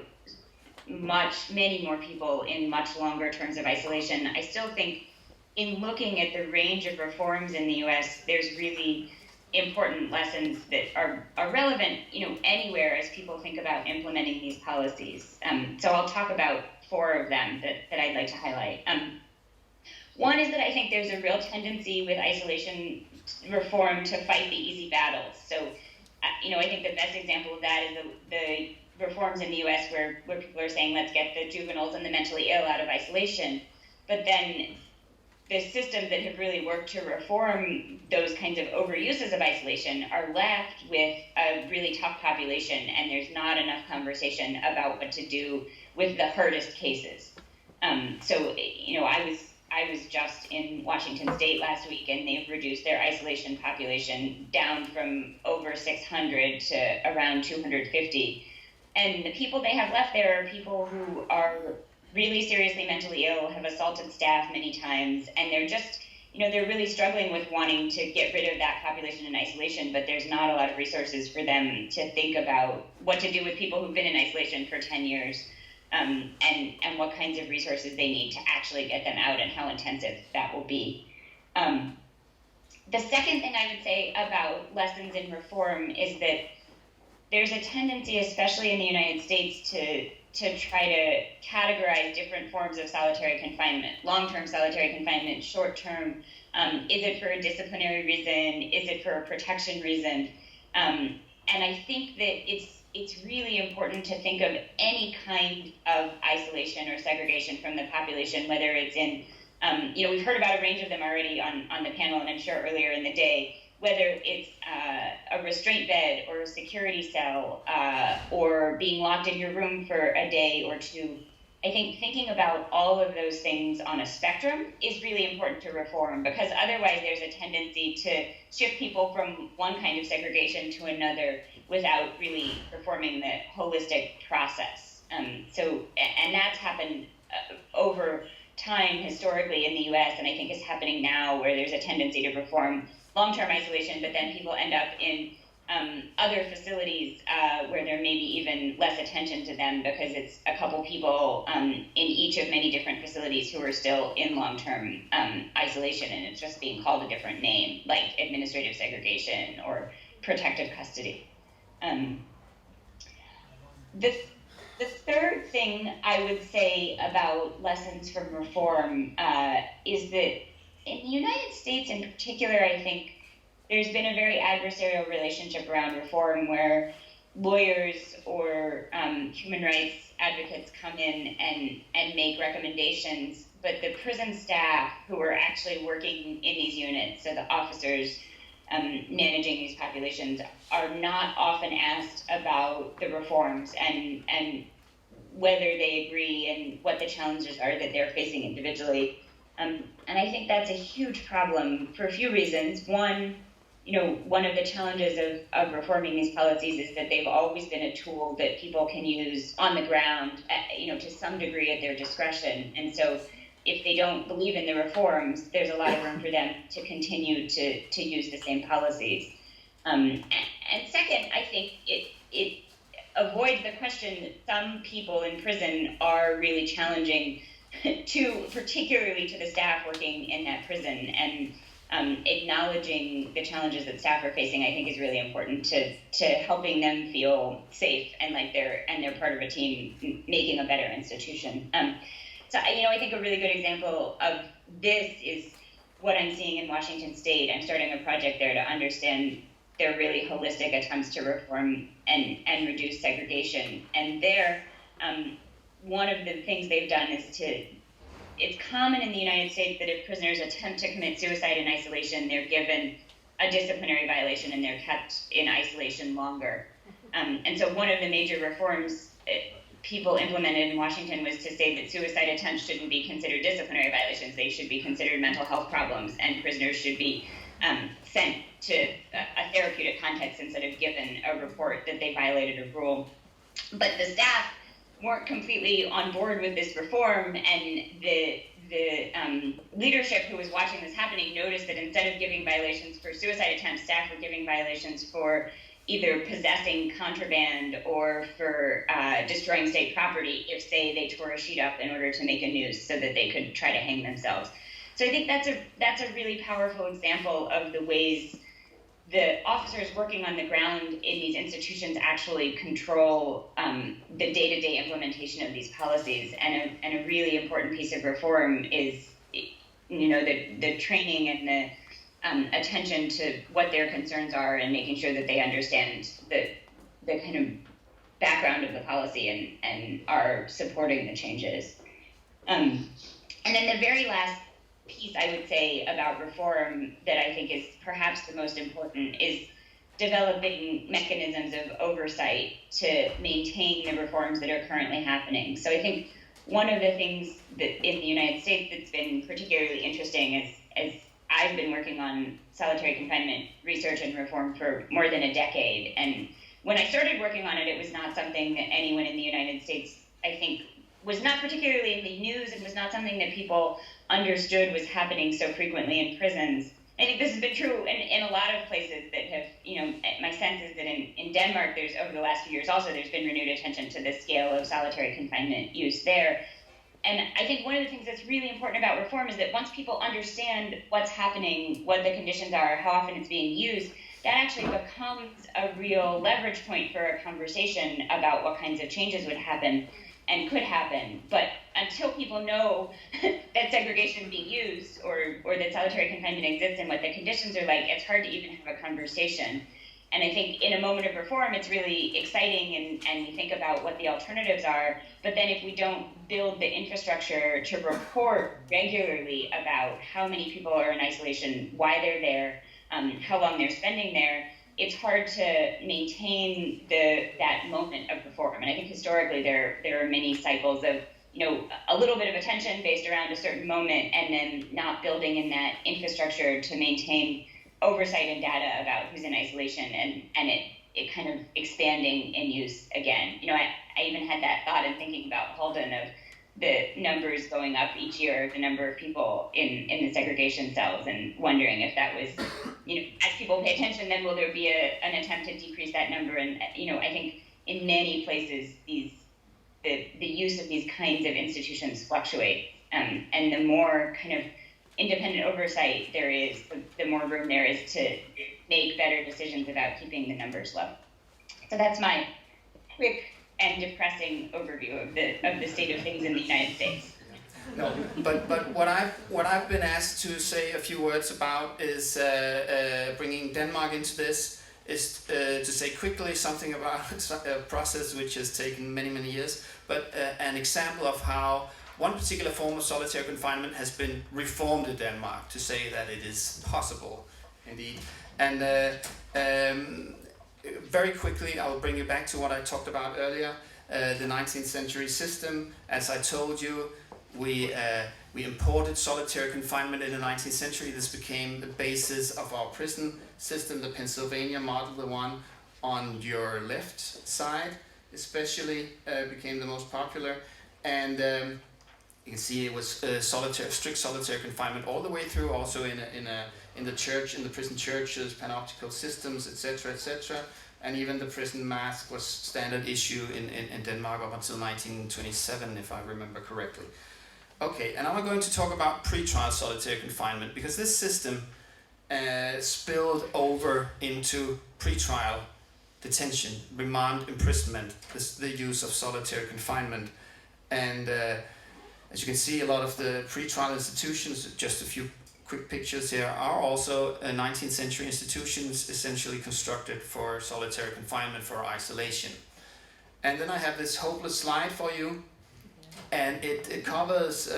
many more people in much longer terms of isolation. I still think in looking at the range of reforms in the U.S., there's really important lessons that are relevant, anywhere as people think about implementing these policies. So I'll talk about 4 of them that I'd like to highlight. One is that I think there's a real tendency with isolation reform to fight the easy battles. So, I think the best example of that is the reforms in the U.S. where people are saying, let's get the juveniles and the mentally ill out of isolation. But then the systems that have really worked to reform those kinds of overuses of isolation are left with a really tough population, and there's not enough conversation about what to do with the hardest cases. So, I was just in Washington State last week, and they've reduced their isolation population down from over 600 to around 250. And the people they have left there are people who are really seriously mentally ill, have assaulted staff many times, and they're just, they're really struggling with wanting to get rid of that population in isolation, but there's not a lot of resources for them to think about what to do with people who've been in isolation for 10 years, and what kinds of resources they need to actually get them out and how intensive that will be. The second thing I would say about lessons in reform is that there's a tendency, especially in the United States, to try to categorize different forms of solitary confinement, long-term solitary confinement, short-term. Is it for a disciplinary reason? Is it for a protection reason? And I think that it's really important to think of any kind of isolation or segregation from the population, whether it's in, we've heard about a range of them already on the panel, and I'm sure earlier in the day, whether it's a restraint bed or a security cell or being locked in your room for a day or two. I think thinking about all of those things on a spectrum is really important to reform, because otherwise there's a tendency to shift people from one kind of segregation to another without really reforming the holistic process. And that's happened over time historically in the US, and I think is happening now, where there's a tendency to reform long-term isolation, but then people end up in other facilities where there may be even less attention to them because it's a couple people in each of many different facilities who are still in long-term isolation, and it's just being called a different name, like administrative segregation or protective custody. The third thing I would say about lessons from reform is that in the United States in particular, I think there's been a very adversarial relationship around reform where lawyers or human rights advocates come in and make recommendations, but the prison staff who are actually working in these units, so the officers managing these populations, are not often asked about the reforms and whether they agree and what the challenges are that they're facing individually. And I think that's a huge problem for a few reasons. One of the challenges of reforming these policies is that they've always been a tool that people can use on the ground, to some degree at their discretion. And so if they don't believe in the reforms, there's a lot of room for them to continue to use the same policies. And second, I think it avoids the question that some people in prison are really challenging particularly to the staff working in that prison, and acknowledging the challenges that staff are facing, I think, is really important to helping them feel safe and like they're part of a team making a better institution. So I think a really good example of this is what I'm seeing in Washington State. I'm starting a project there to understand their really holistic attempts to reform and reduce segregation. And there, one of the things they've done is it's common in the United States that if prisoners attempt to commit suicide in isolation, they're given a disciplinary violation and they're kept in isolation longer. And so one of the major reforms people implemented in Washington was to say that suicide attempts shouldn't be considered disciplinary violations. They should be considered mental health problems, and prisoners should be sent to a therapeutic context instead of given a report that they violated a rule. But the staff weren't completely on board with this reform, and the leadership who was watching this happening noticed that instead of giving violations for suicide attempts, staff were giving violations for either possessing contraband or for destroying state property if, say, they tore a sheet up in order to make a noose so that they could try to hang themselves. So I think that's a really powerful example of the ways the officers working on the ground in these institutions actually control the day-to-day implementation of these policies. And a really important piece of reform is, the training and the attention to what their concerns are and making sure that they understand the kind of background of the policy and are supporting the changes. And then the very last piece I would say about reform that I think is perhaps the most important is developing mechanisms of oversight to maintain the reforms that are currently happening. So I think one of the things that in the United States that's been particularly interesting as I've been working on solitary confinement research and reform for more than a decade. And when I started working on it, it was not something that anyone in the United States, I think, was not particularly in the news. It was not something that people understood was happening so frequently in prisons. I think this has been true in a lot of places that have, my sense is that in Denmark, over the last few years also, there's been renewed attention to the scale of solitary confinement use there. And I think one of the things that's really important about reform is that once people understand what's happening, what the conditions are, how often it's being used, that actually becomes a real leverage point for a conversation about what kinds of changes would happen and could happen. But until people know that segregation is being used or that solitary confinement exists and what the conditions are like, it's hard to even have a conversation. And I think in a moment of reform, it's really exciting and we think about what the alternatives are. But then if we don't build the infrastructure to report regularly about how many people are in isolation, why they're there, how long they're spending there, it's hard to maintain that moment of reform. And I think historically there are many cycles of, a little bit of attention based around a certain moment and then not building in that infrastructure to maintain oversight and data about who's in isolation and it kind of expanding in use again. I even had that thought in thinking about Halden of the numbers going up each year, the number of people in the segregation cells, and wondering if that was, as people pay attention, then will there be an attempt to decrease that number? And, I think in many places the use of these kinds of institutions fluctuates, and the more kind of independent oversight there is, the more room there is to make better decisions about keeping the numbers low. So that's my quick and depressing overview of the state of things in the United States. No, but what I've been asked to say a few words about is bringing Denmark into this, is to say quickly something about a process which has taken many years, but an example of how one particular form of solitary confinement has been reformed in Denmark to say that it is possible, indeed. And very quickly, I will bring you back to what I talked about earlier, the 19th century system. As I told you, we imported solitary confinement in the 19th century. This became the basis of our prison system, the Pennsylvania model, the one on your left side, especially became the most popular. And you can see it was strict solitary confinement all the way through, also in the church, in the prison churches, panoptical systems, etc., etc. And even the prison mask was standard issue in Denmark up until 1927, if I remember correctly. Okay, and I'm going to talk about pre-trial solitary confinement, because this system spilled over into pre-trial detention, remand imprisonment, the use of solitary confinement. And as you can see, a lot of the pre-trial institutions, just a few quick pictures here, are also 19th century institutions essentially constructed for solitary confinement, for isolation. And then I have this hopeless slide for you, and it covers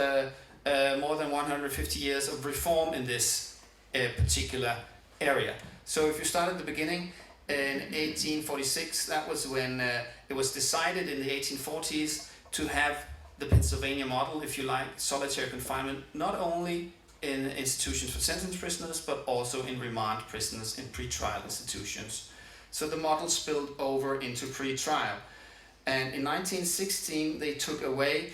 more than 150 years of reform in this particular area. So if you start at the beginning, in 1846, that was when it was decided in the 1840s to have the Pennsylvania model, if you like, solitary confinement, not only in institutions for sentenced prisoners, but also in remand prisoners in pre-trial institutions. So the model spilled over into pre-trial. And in 1916, they took away,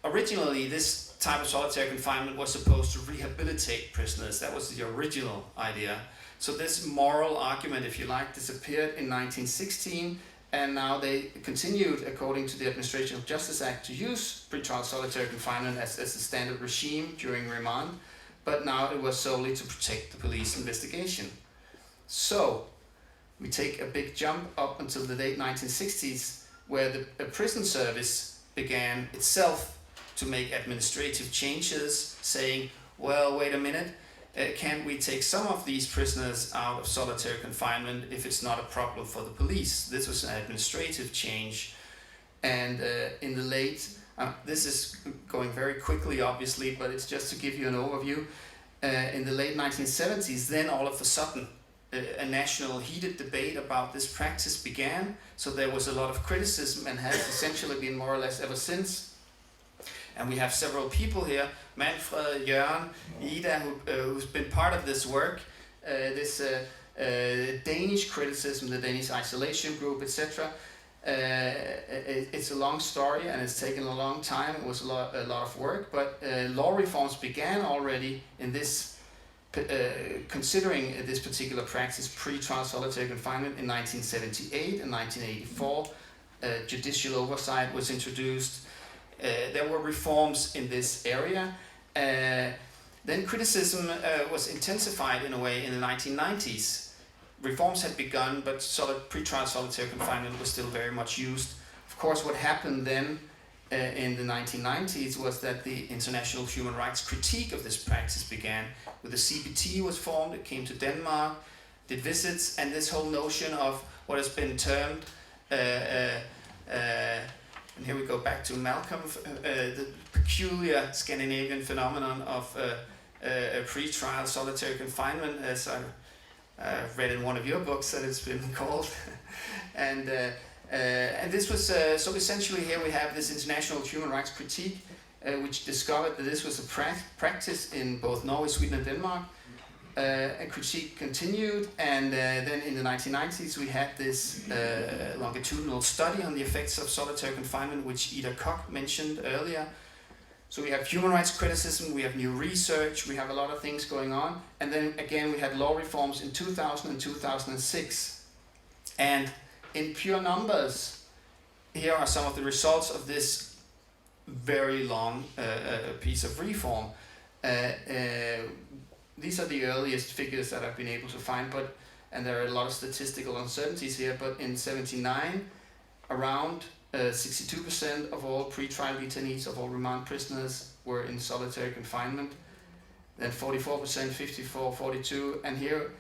originally this type of solitary confinement was supposed to rehabilitate prisoners. That was the original idea. So this moral argument, if you like, disappeared in 1916. And now they continued, according to the Administration of Justice Act, to use pretrial solitary confinement as the standard regime during remand, but now it was solely to protect the police investigation. So we take a big jump up until the late 1960s, where the prison service began itself to make administrative changes, saying, well, wait a minute, can we take some of these prisoners out of solitary confinement if it's not a problem for the police? This was an administrative change. And in the late, this is going very quickly obviously, but it's just to give you an overview. In the late 1970s, then all of a sudden, a national heated debate about this practice began. So there was a lot of criticism and has essentially been more or less ever since. And we have several people here, Manfred, Jørgen, Ida, who's been part of this work, this Danish criticism, the Danish isolation group, etc. It's a long story and it's taken a long time. It was a lot of work, but law reforms began already in this, considering this particular practice, pre-trial solitary confinement, in 1978 and 1984. Judicial oversight was introduced. there were reforms in this area. Then criticism was intensified in a way in the 1990s. Reforms had begun, but pre-trial solitary confinement was still very much used. Of course, what happened then in the 1990s was that the international human rights critique of this practice began. With the CBT was formed, it came to Denmark, did visits, and this whole notion of what has been termed, and here we go back to Malcolm, the peculiar Scandinavian phenomenon of a pre-trial solitary confinement, as I read in one of your books that it's been called. And this was, so essentially here we have this international human rights critique, which discovered that this was a practice in both Norway, Sweden and Denmark. And critique continued, and then in the 1990s we had this longitudinal study on the effects of solitary confinement, which Ida Koch mentioned earlier. So we have human rights criticism, we have new research, we have a lot of things going on, and then again we had law reforms in 2000 and 2006. And in pure numbers, here are some of the results of this very long piece of reform. These are the earliest figures that I've been able to find, and there are a lot of statistical uncertainties here, but in 1979, around 62% of all pre-trial detainees, of all remand prisoners, were in solitary confinement. Then 44%, 54%, 42%, and here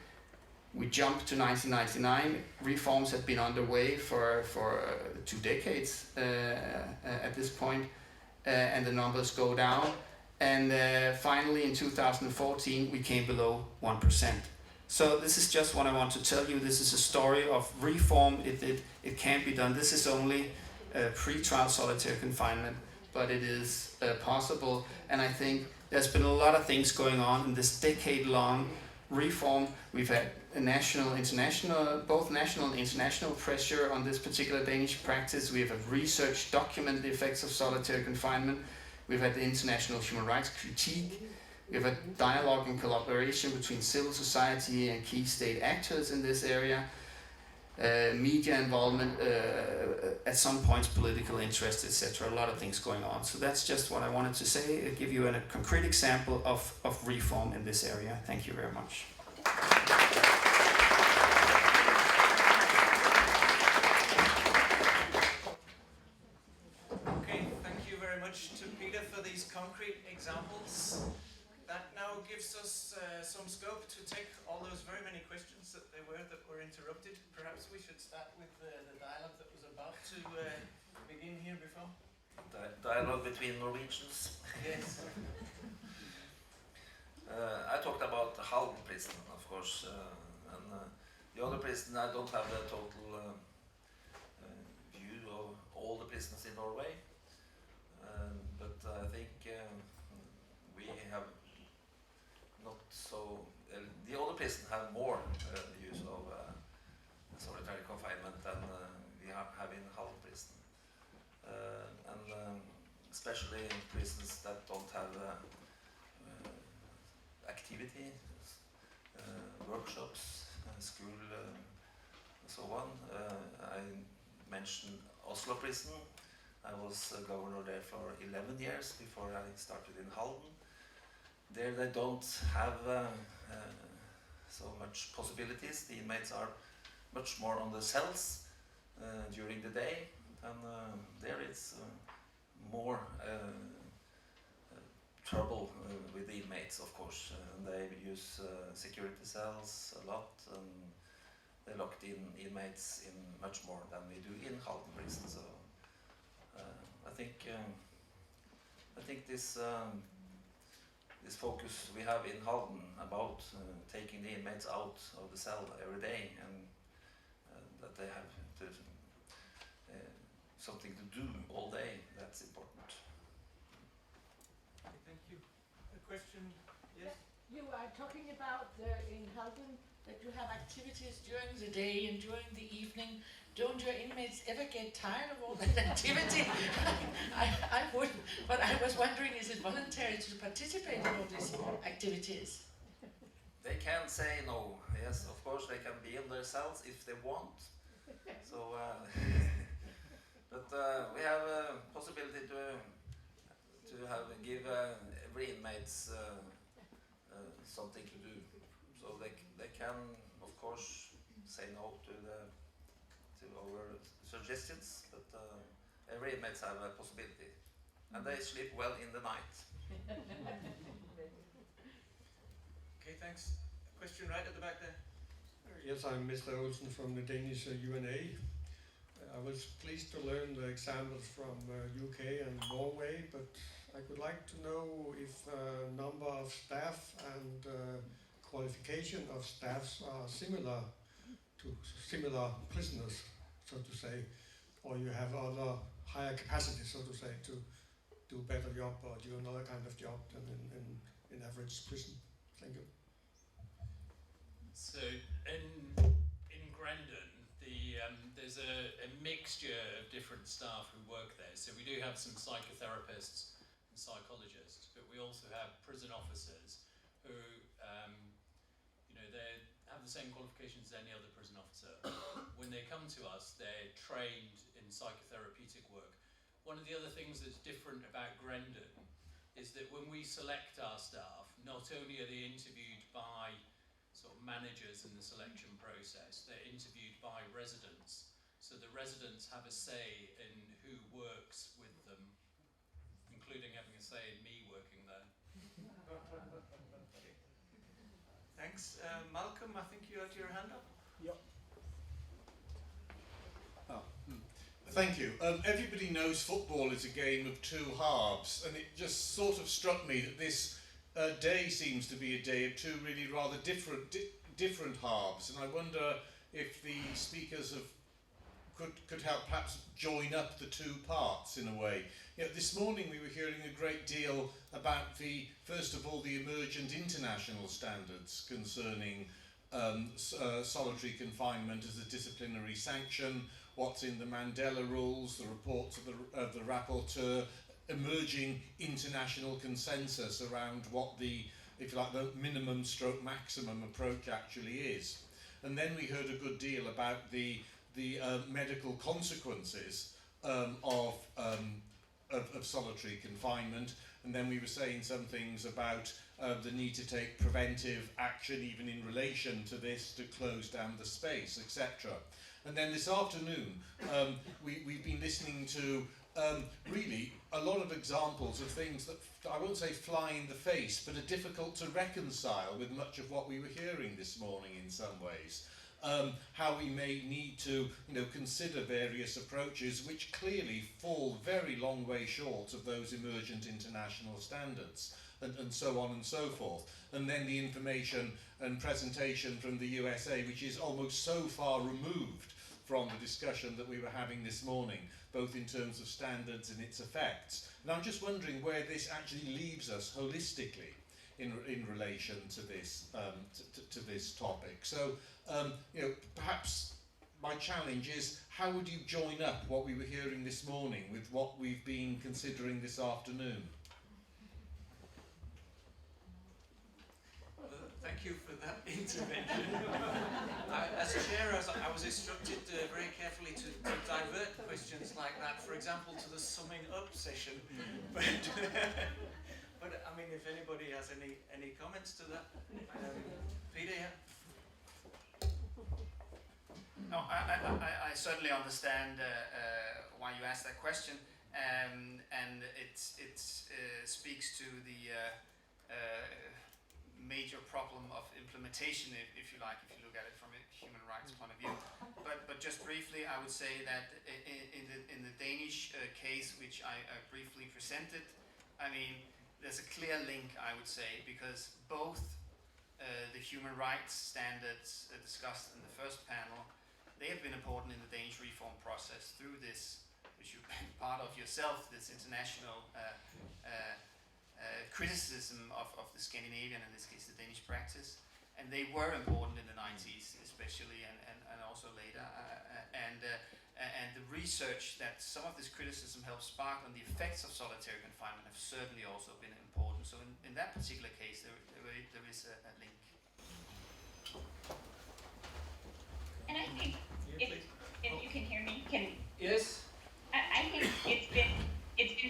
we jump to 1999. Reforms have been underway for 2 decades at this point, and the numbers go down. And finally, in 2014, we came below 1%. So this is just what I want to tell you. This is a story of reform. It can be done. This is only pre-trial solitary confinement, but it is possible. And I think there's been a lot of things going on in this decade-long reform. We've had both national and international pressure on this particular Danish practice. We have research documented the effects of solitary confinement. We've had the international human rights critique. We've had dialogue and collaboration between civil society and key state actors in this area. Media involvement, at some points political interest, etc. A lot of things going on. So that's just what I wanted to say. I'll give you a concrete example of reform in this area. Thank you very much. To Peter for these concrete examples. That now gives us some scope to take all those very many questions that were interrupted. Perhaps we should start with the dialogue that was about to begin here before. Dialogue between Norwegians. Yes. I talked about the Halden prison, of course, and the other prison. I don't have the total view of all the prisons in Norway. But I think we have not so. The other prison have more use of solitary confinement than we have in Halden prison, and especially in prisons that don't have activity, workshops, school, and so on. I mentioned Oslo prison. I was governor there for 11 years before I started in Halden. There they don't have so much possibilities. The inmates are much more on the cells during the day, and there it's more trouble with the inmates, of course. They use security cells a lot, and they locked in inmates in much more than we do in Halden prison. So I think this focus we have in Halden about taking the inmates out of the cell every day, and that they have something to do all day, that's important. Thank you. A question? Yes? You are talking about in Halden that you have activities during the day and during the evening. Don't your inmates ever get tired of all that activity? I wouldn't, but I was wondering, is it voluntary to participate in all these activities? They can say no. Yes, of course they can be in their cells if they want. So, but we have a possibility to to give every inmate something to do. So they can, of course, say no to our suggestions, but every inmate have a possibility. And they sleep well in the night. Okay, thanks. A question right at the back there. Yes, I'm Mr. Olsen from the Danish UNA. I was pleased to learn the examples from UK and Norway, but I would like to know if number of staff and qualification of staffs are similar to similar prisoners, so to say, or you have other higher capacity, so to say, to do a better job or do another kind of job than in average prison. Thank you. So in Grendon, there's a mixture of different staff who work there. So we do have some psychotherapists and psychologists, but we also have prison officers who, they have the same qualifications as any other prison officer. When they come to us, they're trained in psychotherapeutic work. One of the other things that's different about Grendon is that when we select our staff, not only are they interviewed by sort of managers in the selection process, they're interviewed by residents. So the residents have a say in who works with them, including having a say in me working there. Thanks. Malcolm, I think you had your hand up. Yep. Thank you. Everybody knows football is a game of two halves, and it just sort of struck me that this day seems to be a day of two really rather different halves, and I wonder if the speakers could help perhaps join up the two parts in a way. This morning we were hearing a great deal about first of all the emergent international standards concerning solitary confinement as a disciplinary sanction, what's in the Mandela rules, the reports of the rapporteur, emerging international consensus around what the, if you like, the minimum stroke maximum approach actually is. And then we heard a good deal about the medical consequences of solitary confinement, and then we were saying some things about the need to take preventive action even in relation to this to close down the space, etc. And then this afternoon we've been listening to really a lot of examples of things that I won't say fly in the face, but are difficult to reconcile with much of what we were hearing this morning in some ways. How we may need to consider various approaches which clearly fall very long way short of those emergent international standards, and so on and so forth. And then the information and presentation from the USA, which is almost so far removed from the discussion that we were having this morning, both in terms of standards and its effects. And I'm just wondering where this actually leaves us holistically in relation to this to this topic. So perhaps my challenge is, how would you join up what we were hearing this morning with what we've been considering this afternoon? Thank you for that intervention. As chair, I was instructed very carefully to divert questions like that, for example, to the summing up session. But I mean, if anybody has any comments to that, Peter, yeah. No, I certainly understand why you asked that question, and it speaks to the major problem of implementation, if you like, if you look at it from a human rights point of view. But just briefly, I would say that in the Danish case, which I briefly presented, I mean, there's a clear link, I would say, because both the human rights standards discussed in the first panel, they have been important in the Danish reform process through this, which you've been part of yourself, this international criticism of the Scandinavian, in this case the Danish practice. And they were important in the 90s especially, and also later. And the research that some of this criticism helped spark on the effects of solitary confinement have certainly also been important. So in that particular case, there is a link. And I think, if you can hear me, Yes. I think it's been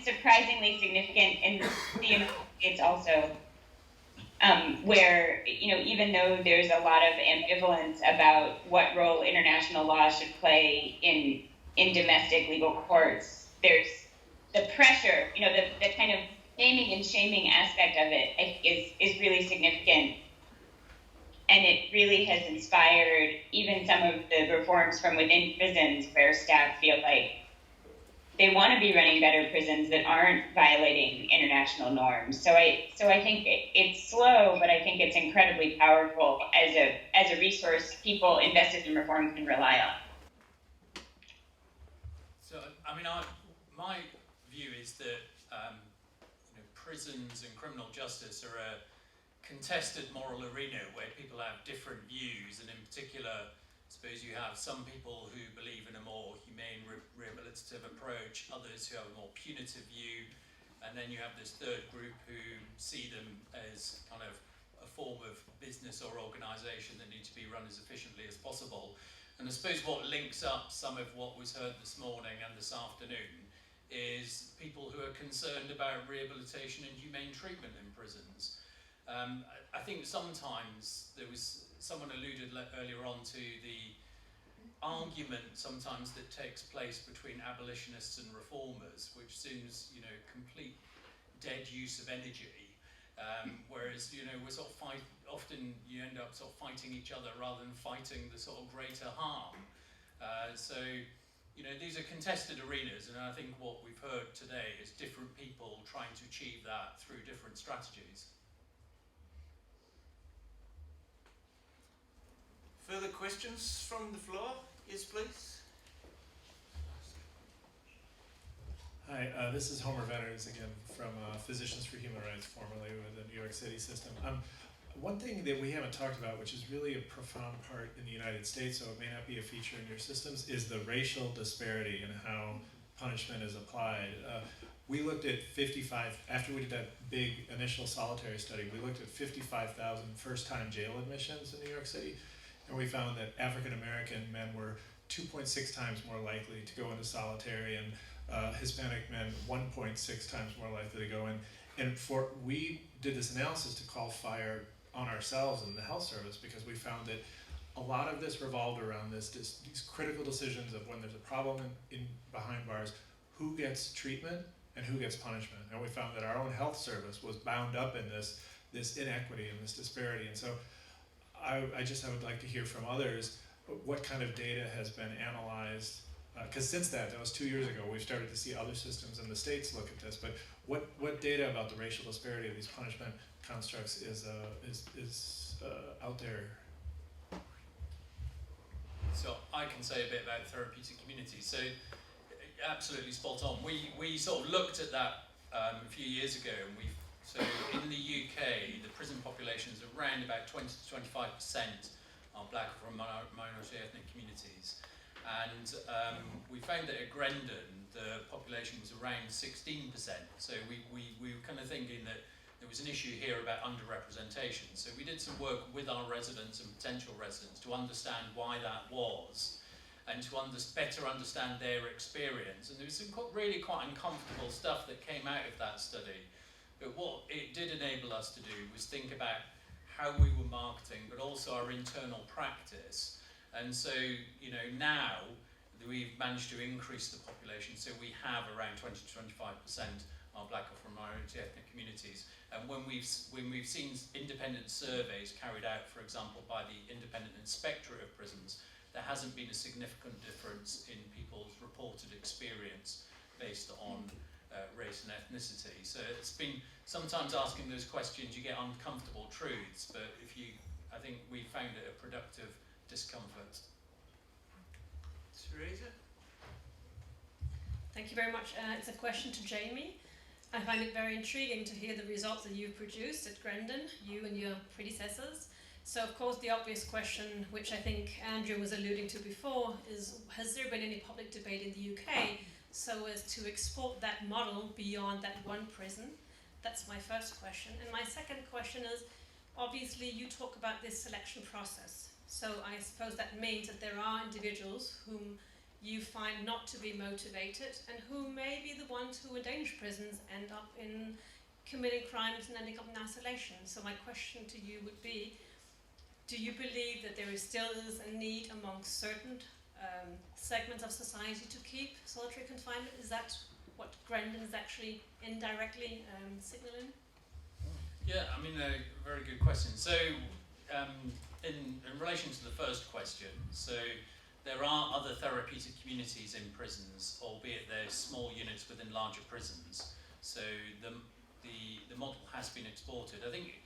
surprising surprisingly significant in the United States also, where, even though there's a lot of ambivalence about what role international law should play in domestic legal courts, there's the pressure, the kind of naming and shaming aspect of it is really significant. And it really has inspired even some of the reforms from within prisons where staff feel like they want to be running better prisons that aren't violating international norms. So I think it's slow, but I think it's incredibly powerful as a resource people invested in reform can rely on. So, my view is that prisons and criminal justice are a contested moral arena where people have different views, and in particular, I suppose you have some people who believe in a more humane rehabilitative approach, others who have a more punitive view, and then you have this third group who see them as kind of a form of business or organisation that need to be run as efficiently as possible. And I suppose what links up some of what was heard this morning and this afternoon is people who are concerned about rehabilitation and humane treatment in prisons. I think sometimes someone alluded earlier on to the argument sometimes that takes place between abolitionists and reformers, which seems, complete dead use of energy. Whereas, we're sort of often you end up sort of fighting each other rather than fighting the sort of greater harm. So, these are contested arenas, and I think what we've heard today is different people trying to achieve that through different strategies. Further questions from the floor? Yes, please. Hi, this is Homer Vetters again from Physicians for Human Rights, formerly with the New York City system. One thing that we haven't talked about, which is really a profound part in the United States, so it may not be a feature in your systems, is the racial disparity in how punishment is applied. We looked at 55, after we did that big initial solitary study, we looked at 55,000 first-time jail admissions in New York City, and we found that African-American men were 2.6 times more likely to go into solitary, and Hispanic men 1.6 times more likely to go in. And we did this analysis to call fire on ourselves and the health service, because we found that a lot of this revolved around these critical decisions of when there's a problem in behind bars, who gets treatment and who gets punishment. And we found that our own health service was bound up in this inequity and this disparity. And so I would like to hear from others what kind of data has been analyzed, because since that was 2 years ago, we've started to see other systems in the States look at this, but what data about the racial disparity of these punishment constructs is out there? So I can say a bit about therapeutic communities. So absolutely spot on. We sort of looked at that a few years ago, and so in the UK, the prison population is around about 20 to 25% are black or from minority ethnic communities. And we found that at Grendon, the population was around 16%. So we were kind of thinking that there was an issue here about underrepresentation. So we did some work with our residents and potential residents to understand why that was, and to better understand their experience. And there was some really quite uncomfortable stuff that came out of that study. But what it did enable us to do was think about how we were marketing, but also our internal practice. And so, now we've managed to increase the population. So we have around 20 to 25% are black or from minority ethnic communities. And when we've seen independent surveys carried out, for example, by the Independent Inspectorate of Prisons, there hasn't been a significant difference in people's reported experience based on race and ethnicity. So it's been sometimes asking those questions, you get uncomfortable truths, but I think we found it a productive discomfort. Teresa? Thank you very much. It's a question to Jamie. I find it very intriguing to hear the results that you've produced at Grendon, you and your predecessors. So of course the obvious question, which I think Andrew was alluding to before, is has there been any public debate in the UK so as to export that model beyond that one prison? That's my first question. And my second question is, obviously you talk about this selection process. So I suppose that means that there are individuals whom you find not to be motivated, and who may be the ones who in Danish prisons end up in committing crimes and ending up in isolation. So my question to you would be, do you believe that there still is a need among certain segments of society to keep solitary confinement? Is that what Grendon is actually indirectly signaling? Yeah, I mean, a very good question. So, in relation to the first question, so there are other therapeutic communities in prisons, albeit they're small units within larger prisons. So the model has been exported. I think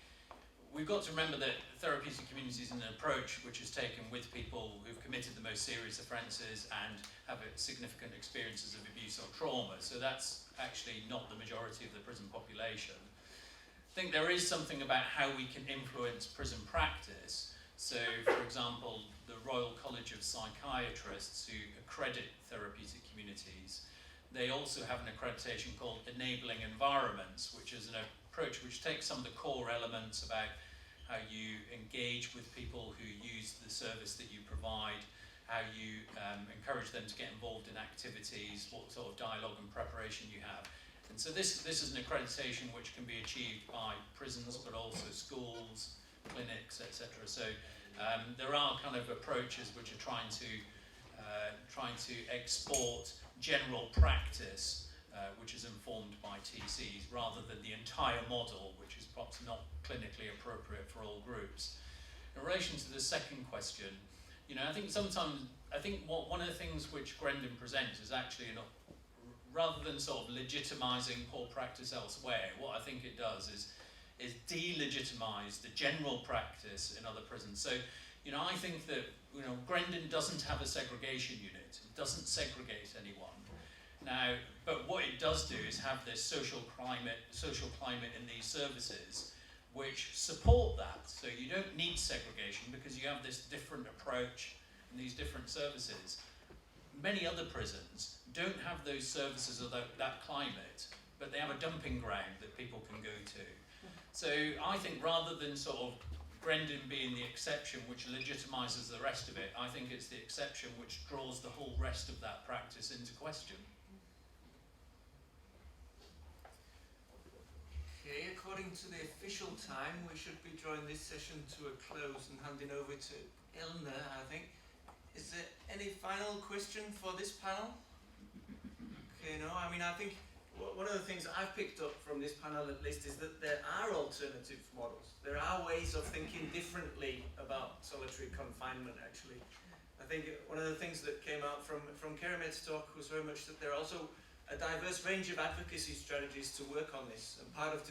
we've got to remember that therapeutic communities is an approach which is taken with people who've committed the most serious offences and have significant experiences of abuse or trauma. So that's actually not the majority of the prison population. I think there is something about how we can influence prison practice. So, for example, the Royal College of Psychiatrists who accredit therapeutic communities, they also have an accreditation called Enabling Environments, which is an approach which takes some of the core elements about how you engage with people who use the service that you provide, how you encourage them to get involved in activities, what sort of dialogue and preparation you have. And so this is an accreditation which can be achieved by prisons, but also schools, clinics, etc. So there are kind of approaches which are trying to export general practice, which is informed by TCs, rather than the entire model, which is perhaps not clinically appropriate for all groups. In relation to the second question, I think one of the things which Grendon presents is actually, rather than sort of legitimising poor practice elsewhere, what I think it does is delegitimise the general practice in other prisons. So, I think that, Grendon doesn't have a segregation unit. It doesn't segregate anyone. Now, but what it does do is have this social climate in these services which support that. So you don't need segregation because you have this different approach in these different services. Many other prisons don't have those services or that climate, but they have a dumping ground that people can go to. So I think rather than sort of Grendon being the exception which legitimises the rest of it, I think it's the exception which draws the whole rest of that practice into question. Okay, according to the official time, we should be drawing this session to a close and handing over to Elna, I think. Is there any final question for this panel? Okay, no, I think one of the things I've picked up from this panel at least is that there are alternative models. There are ways of thinking differently about solitary confinement, actually. I think one of the things that came out from Keramet's talk was very much that there are also a diverse range of advocacy strategies to work on this. And part of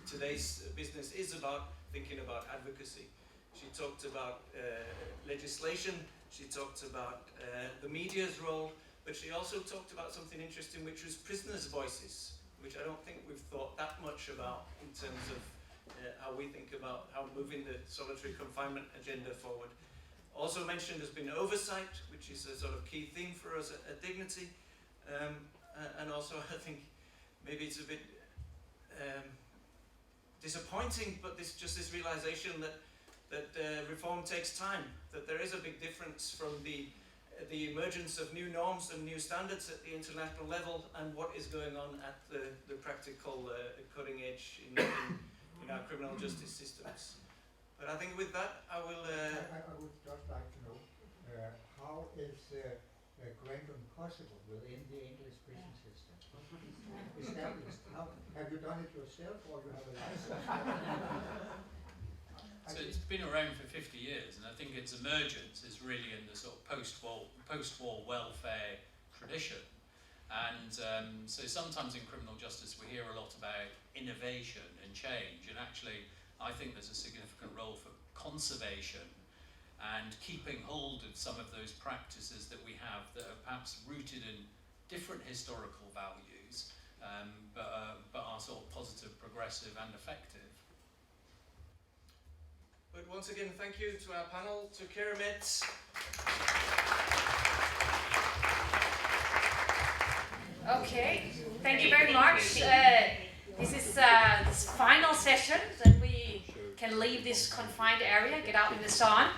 today's business is about thinking about advocacy. She talked about legislation, she talked about the media's role, but she also talked about something interesting, which was prisoners' voices, which I don't think we've thought that much about in terms of how we think about how moving the solitary confinement agenda forward. Also mentioned has been oversight, which is a sort of key theme for us at Dignity. And also, I think maybe it's a bit disappointing, but this realization that reform takes time, that there is a big difference from the emergence of new norms and new standards at the international level and what is going on at the practical cutting edge in our criminal justice systems. But I think with that, I will... I would just like to know, how is Grendon possible within the English prison system? Established. How, have you done it yourself or you have a license? So it's been around for 50 years, and I think its emergence is really in the sort of post-war welfare tradition. And so sometimes in criminal justice we hear a lot about innovation and change, and actually I think there's a significant role for conservation and keeping hold of some of those practices that we have that are perhaps rooted in different historical values, but are sort of positive, progressive and effective. But once again, thank you to our panel, to Keramet. Okay, thank you very much. This is this final session that we can leave this confined area, get out in the sun.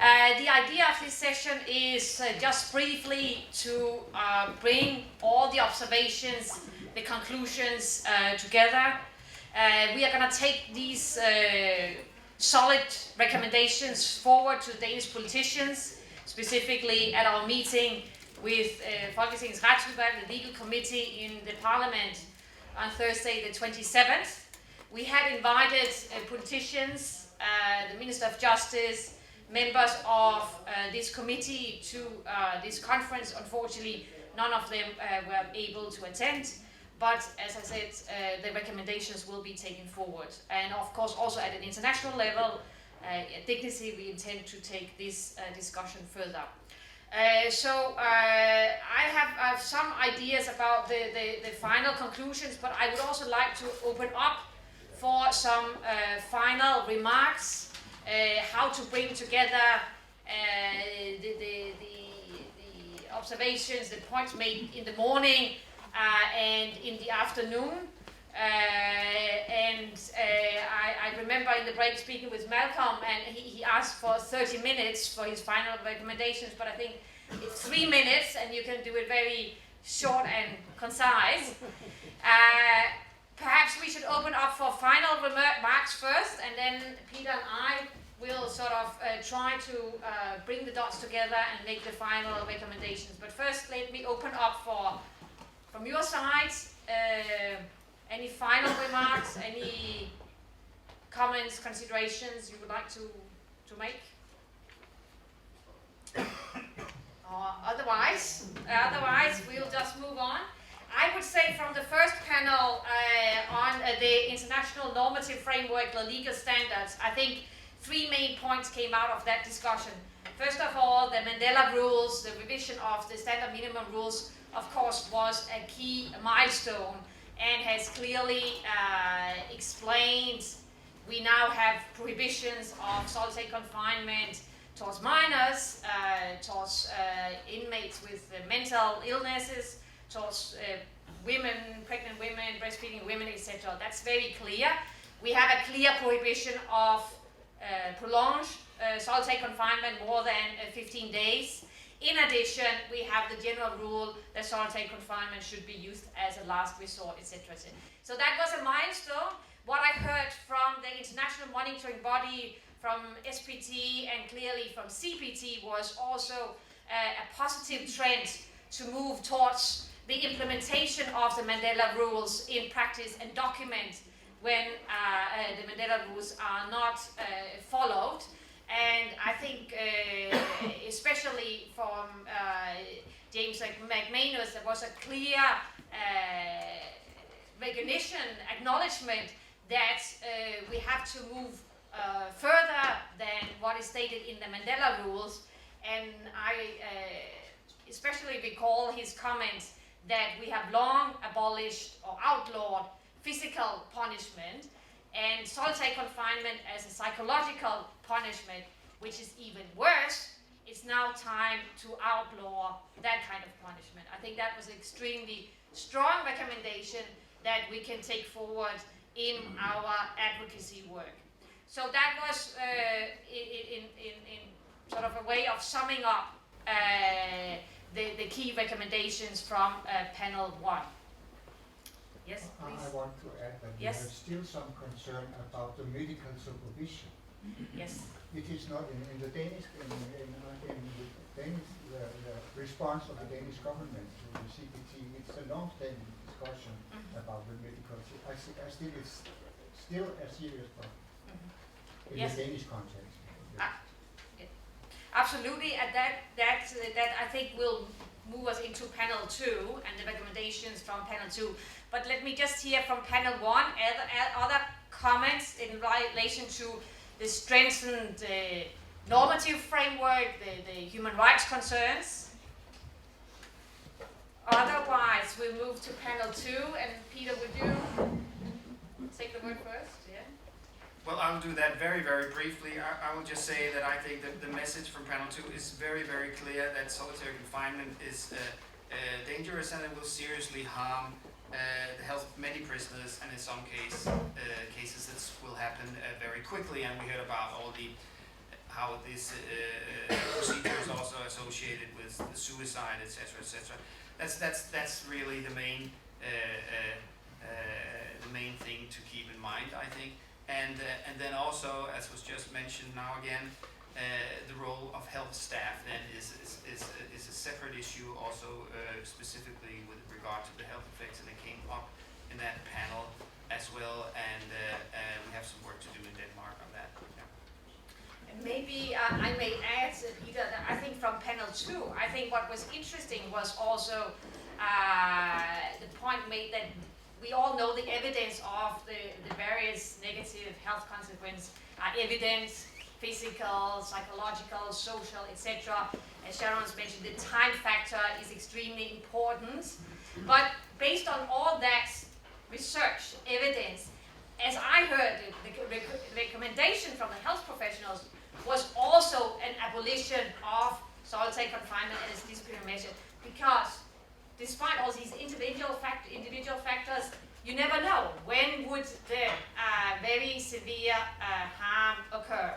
The idea of this session is just briefly to bring all the observations, the conclusions together. We are going to take these solid recommendations forward to Danish politicians, specifically at our meeting with Folketingets Retsudvalg, the legal committee in the parliament on Thursday the 27th. We had invited politicians, the Minister of Justice, members of this committee to this conference. Unfortunately, none of them were able to attend, but as I said, the recommendations will be taken forward. And of course, also at an international level, at Dignity, we intend to take this discussion further. I have some ideas about the final conclusions, but I would also like to open up for some final remarks. How to bring together the observations, the points made in the morning and in the afternoon. I remember in the break speaking with Malcolm, and he asked for 30 minutes for his final recommendations, but I think it's 3 minutes and you can do it very short and concise. Perhaps we should open up for final remarks first, and then Peter and I will sort of try to bring the dots together and make the final recommendations. But first, let me open up from your side, any final remarks, any comments, considerations you would like to make? Otherwise, we'll just move on. I would say from the first panel on the international normative framework, the legal standards, I think 3 main points came out of that discussion. First of all, the Mandela rules, the revision of the standard minimum rules, of course, was a key milestone and has clearly explained we now have prohibitions of solitary confinement towards minors, towards inmates with mental illnesses, towards women, pregnant women, breastfeeding women, etc. That's very clear. We have a clear prohibition of prolonged solitary confinement more than 15 days. In addition, we have the general rule that solitary confinement should be used as a last resort, etc. So that was a milestone. What I heard from the international monitoring body, from SPT and clearly from CPT was also a positive trend to move towards the implementation of the Mandela rules in practice and document when the Mandela rules are not followed. And I think especially from James McManus, there was a clear recognition, acknowledgement that we have to move further than what is stated in the Mandela rules. And I especially recall his comments that we have long abolished or outlawed physical punishment and solitary confinement as a psychological punishment, which is even worse. It's now time to outlaw that kind of punishment. I think that was an extremely strong recommendation that we can take forward in our advocacy work. So that was in sort of a way of summing up the key recommendations from panel 1. Yes, please. I want to add that we have still some concern about the medical supervision. Yes. It is not in the Danish, the response of the Danish government to the CPT. It's a long-standing discussion about the medical. I think it's still a serious problem in the Danish context. Absolutely, and that I think will move us into panel 2 and the recommendations from panel 2. But let me just hear from panel 1 other comments in relation to the strengthened normative framework, the human rights concerns. Otherwise, we move to panel 2, and Peter, would you take the word first? Yeah. Well, I'll do that very, very briefly. I will just say that I think that the message from panel 2 is very, very clear that solitary confinement is dangerous and it will seriously harm the health of many prisoners, and in some cases this will happen very quickly. And we heard about all the how this procedure is also associated with the suicide, etc., etc. That's really the main thing to keep in mind, I think. And then also, as was just mentioned now again, the role of health staff then is a separate issue also, specifically with regard to the health effects, and it came up in that panel as well, and we have some work to do in Denmark on that. Yeah. Maybe I may add, Peter, that I think from panel 2, I think what was interesting was also the point made that we all know the evidence of the various negative health consequences are evident, physical, psychological, social, etc. As Sharon's mentioned, the time factor is extremely important. But based on all that research, evidence, as I heard, the recommendation from the health professionals was also an abolition of solitary confinement as a disciplinary measure, because despite all these individual factors, you never know when would the very severe harm occur.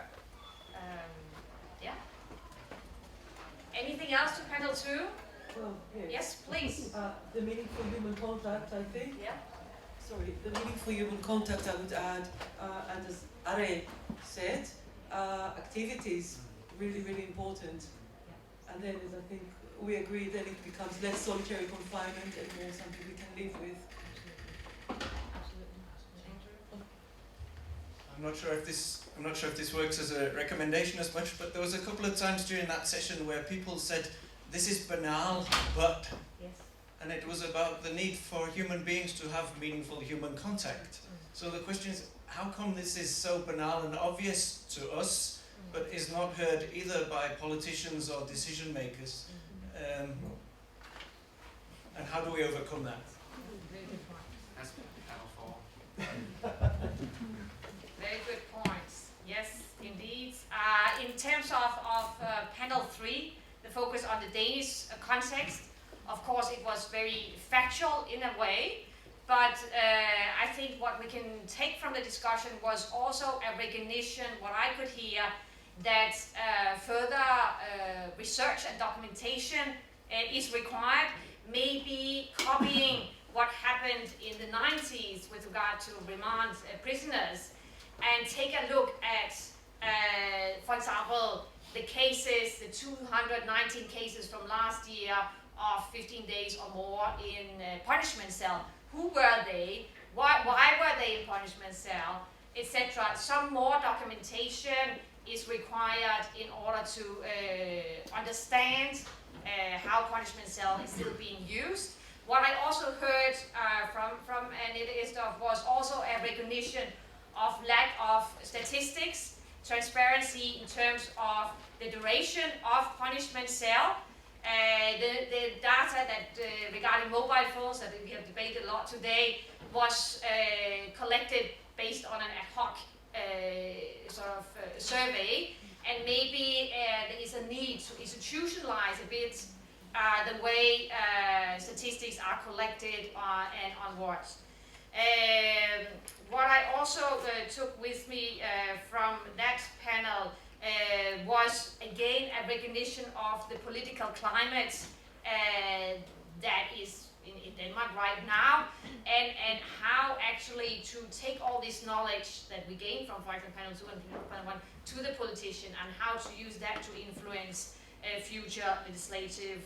Yeah. Anything else to panel 2? Well, yes, please. The meaningful human contact, I think. Yeah. Sorry, the meaningful human contact, I would add, and as Are said, activities really, really important. And then, as I think we agree, then it becomes less solitary confinement and more something we can live with. I'm not sure if this works as a recommendation as much, but there was a couple of times during that session where people said, "This is banal, but," and it was about the need for human beings to have meaningful human contact. So the question is, how come this is so banal and obvious to us, but is not heard either by politicians or decision makers? And how do we overcome that? That's panel 4. Very good points. Yes, indeed. In terms of panel 3, the focus on the Danish context, of course it was very factual in a way, but I think what we can take from the discussion was also a recognition, what I could hear, that further research and documentation is required, maybe copying what happened in the 90s with regard to remand prisoners, and take a look at, for example, the cases, the 219 cases from last year of 15 days or more in punishment cell. Who were they? Why were they in punishment cell? Etc. Some more documentation is required in order to understand how punishment cell is still being used. What I also heard from Annette Estorff was also a recognition of lack of statistics, transparency in terms of the duration of punishment cell. The data that regarding mobile phones that we have debated a lot today was collected based on an ad hoc survey, and maybe there is a need to institutionalize a bit the way statistics are collected and onwards. What I also took with me from that panel was again a recognition of the political climate that is in Denmark right now, and how actually to take all this knowledge that we gained from panel 2 and panel 1 to the politician, and how to use that to influence future legislative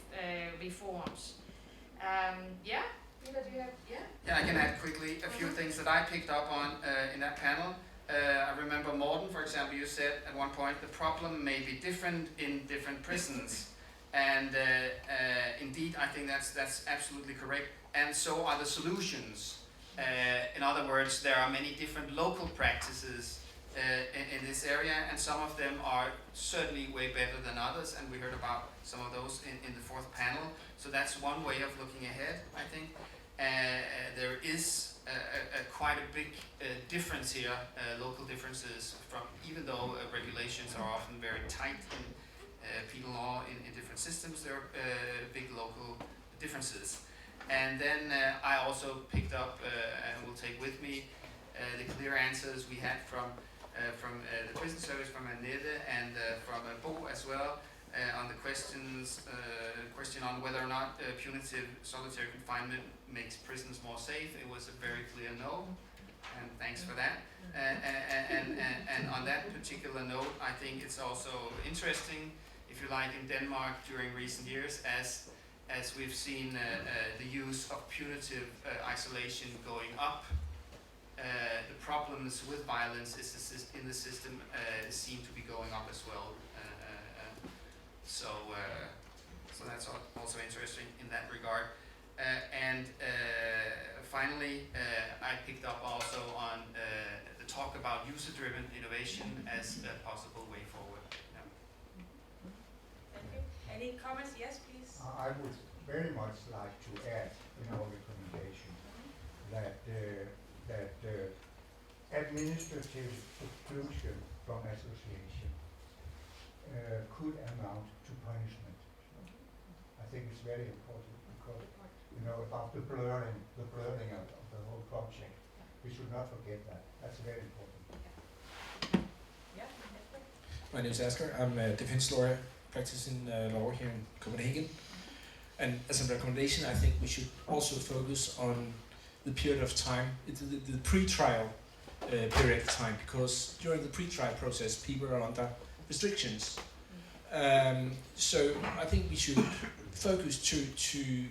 reforms. Yeah? Yeah, I can add quickly a few things that I picked up on in that panel. I remember Morten, for example, you said at one point the problem may be different in different prisons, and indeed I think that's absolutely correct, and so are the solutions. In other words, there are many different local practices in this area, and some of them are certainly way better than others, and we heard about some of those in the 4th panel. So that's one way of looking ahead, I think. There is quite a big difference here, local differences, from even though regulations are often very tight in penal law in different systems, there are big local differences. And then I also picked up and will take with me the clear answers we had from from the prison service, from Annette, and from Bo as well, on the question on whether or not punitive solitary confinement makes prisons more safe. It was a very clear no, and thanks for that. And on that particular note, I think it's also interesting, if you like, in Denmark during recent years, as we've seen the use of punitive isolation going up, the problems with violence in the system seem to be going up as well. So that's also interesting in that regard. And finally, I picked up also on the talk about user-driven innovation as a possible way forward. Yeah. Thank you. Any comments? Yes, please. I would very much like to add in our recommendation that administrative exclusion from association could amount to punishment. I think it's very important because, you know, about the blurring of the whole project. We should not forget that. That's very important. Yeah. My name is Asger. I'm a defense lawyer practicing law here in Copenhagen. And as a recommendation, I think we should also focus on the period of time, the pre-trial period of time, because during the pre-trial process, people are under restrictions. So I think we should focus to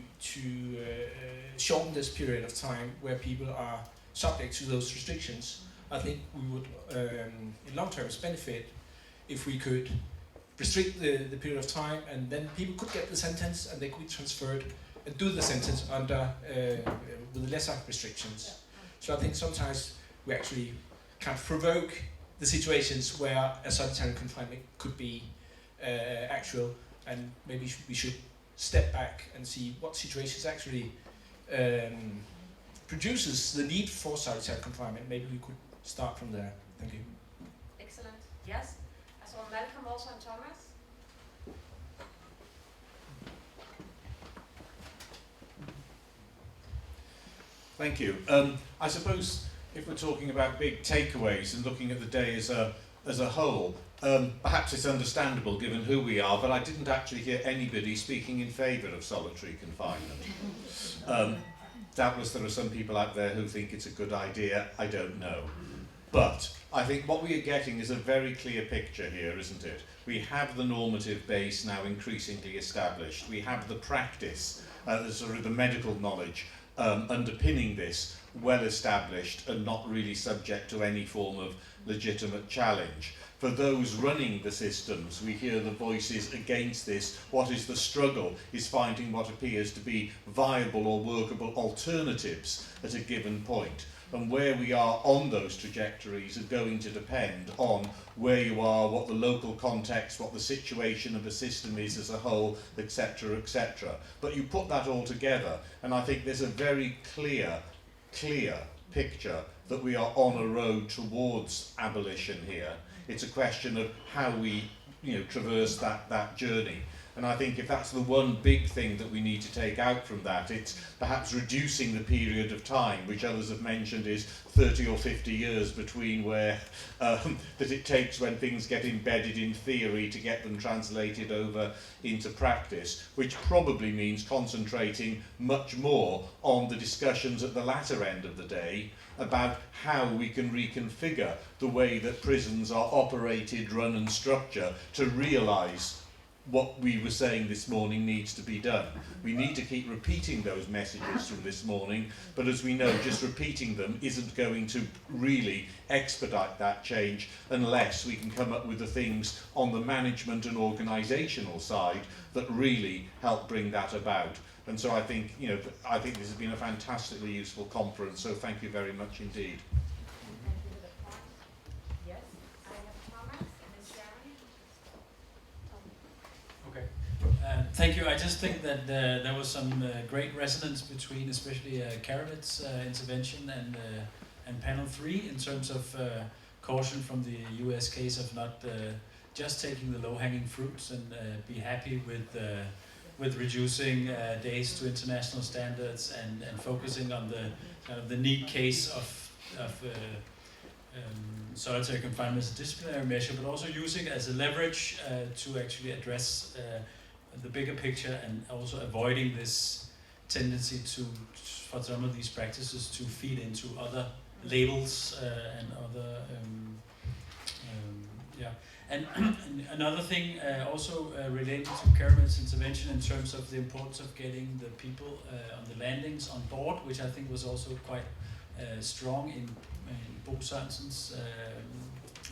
shorten this period of time where people are subject to those restrictions. I think we would, in long terms, benefit if we could restrict the period of time, and then people could get the sentence and they could be transferred and do the sentence under with lesser restrictions. So I think sometimes we actually can provoke the situations where a solitary confinement could be actual, and maybe we should step back and see what situations actually produces the need for solitary confinement. Maybe we could start from there. Thank you. Excellent. Yes. I saw Malcolm also and Thomas. Thank you. I suppose if we're talking about big takeaways and looking at the day as a whole, perhaps it's understandable given who we are, but I didn't actually hear anybody speaking in favour of solitary confinement. Doubtless there are some people out there who think it's a good idea, I don't know. But I think what we are getting is a very clear picture here, isn't it? We have the normative base now increasingly established. We have the practice, the medical knowledge underpinning this well established and not really subject to any form of legitimate challenge. For those running the systems, we hear the voices against this. What is the struggle is finding what appears to be viable or workable alternatives at a given point. And where we are on those trajectories are going to depend on where you are, what the local context, what the situation of the system is as a whole, etc., etc. But you put that all together, and I think there's a very clear picture that we are on a road towards abolition here. It's a question of how we, traverse that journey. And I think if that's the one big thing that we need to take out from that, it's perhaps reducing the period of time, which others have mentioned is 30 or 50 years between where that it takes when things get embedded in theory to get them translated over into practice, which probably means concentrating much more on the discussions at the latter end of the day about how we can reconfigure the way that prisons are operated, run and structured to realise what we were saying this morning needs to be done. We need to keep repeating those messages from this morning, but as we know, just repeating them isn't going to really expedite that change unless we can come up with the things on the management and organisational side that really help bring that about. And so I think, I think this has been a fantastically useful conference, so thank you very much indeed. Thank you. I just think that there was some great resonance between especially Keramet's intervention and panel 3 in terms of caution from the US case of not just taking the low-hanging fruits and be happy with reducing days to international standards and focusing on the kind of the neat case of solitary confinement as a disciplinary measure, but also using it as a leverage to actually address the bigger picture, and also avoiding this tendency for some of these practices to feed into other labels and other And another thing also related to Keramet's intervention in terms of the importance of getting the people on the landings on board, which I think was also quite strong in Bo Sørensen's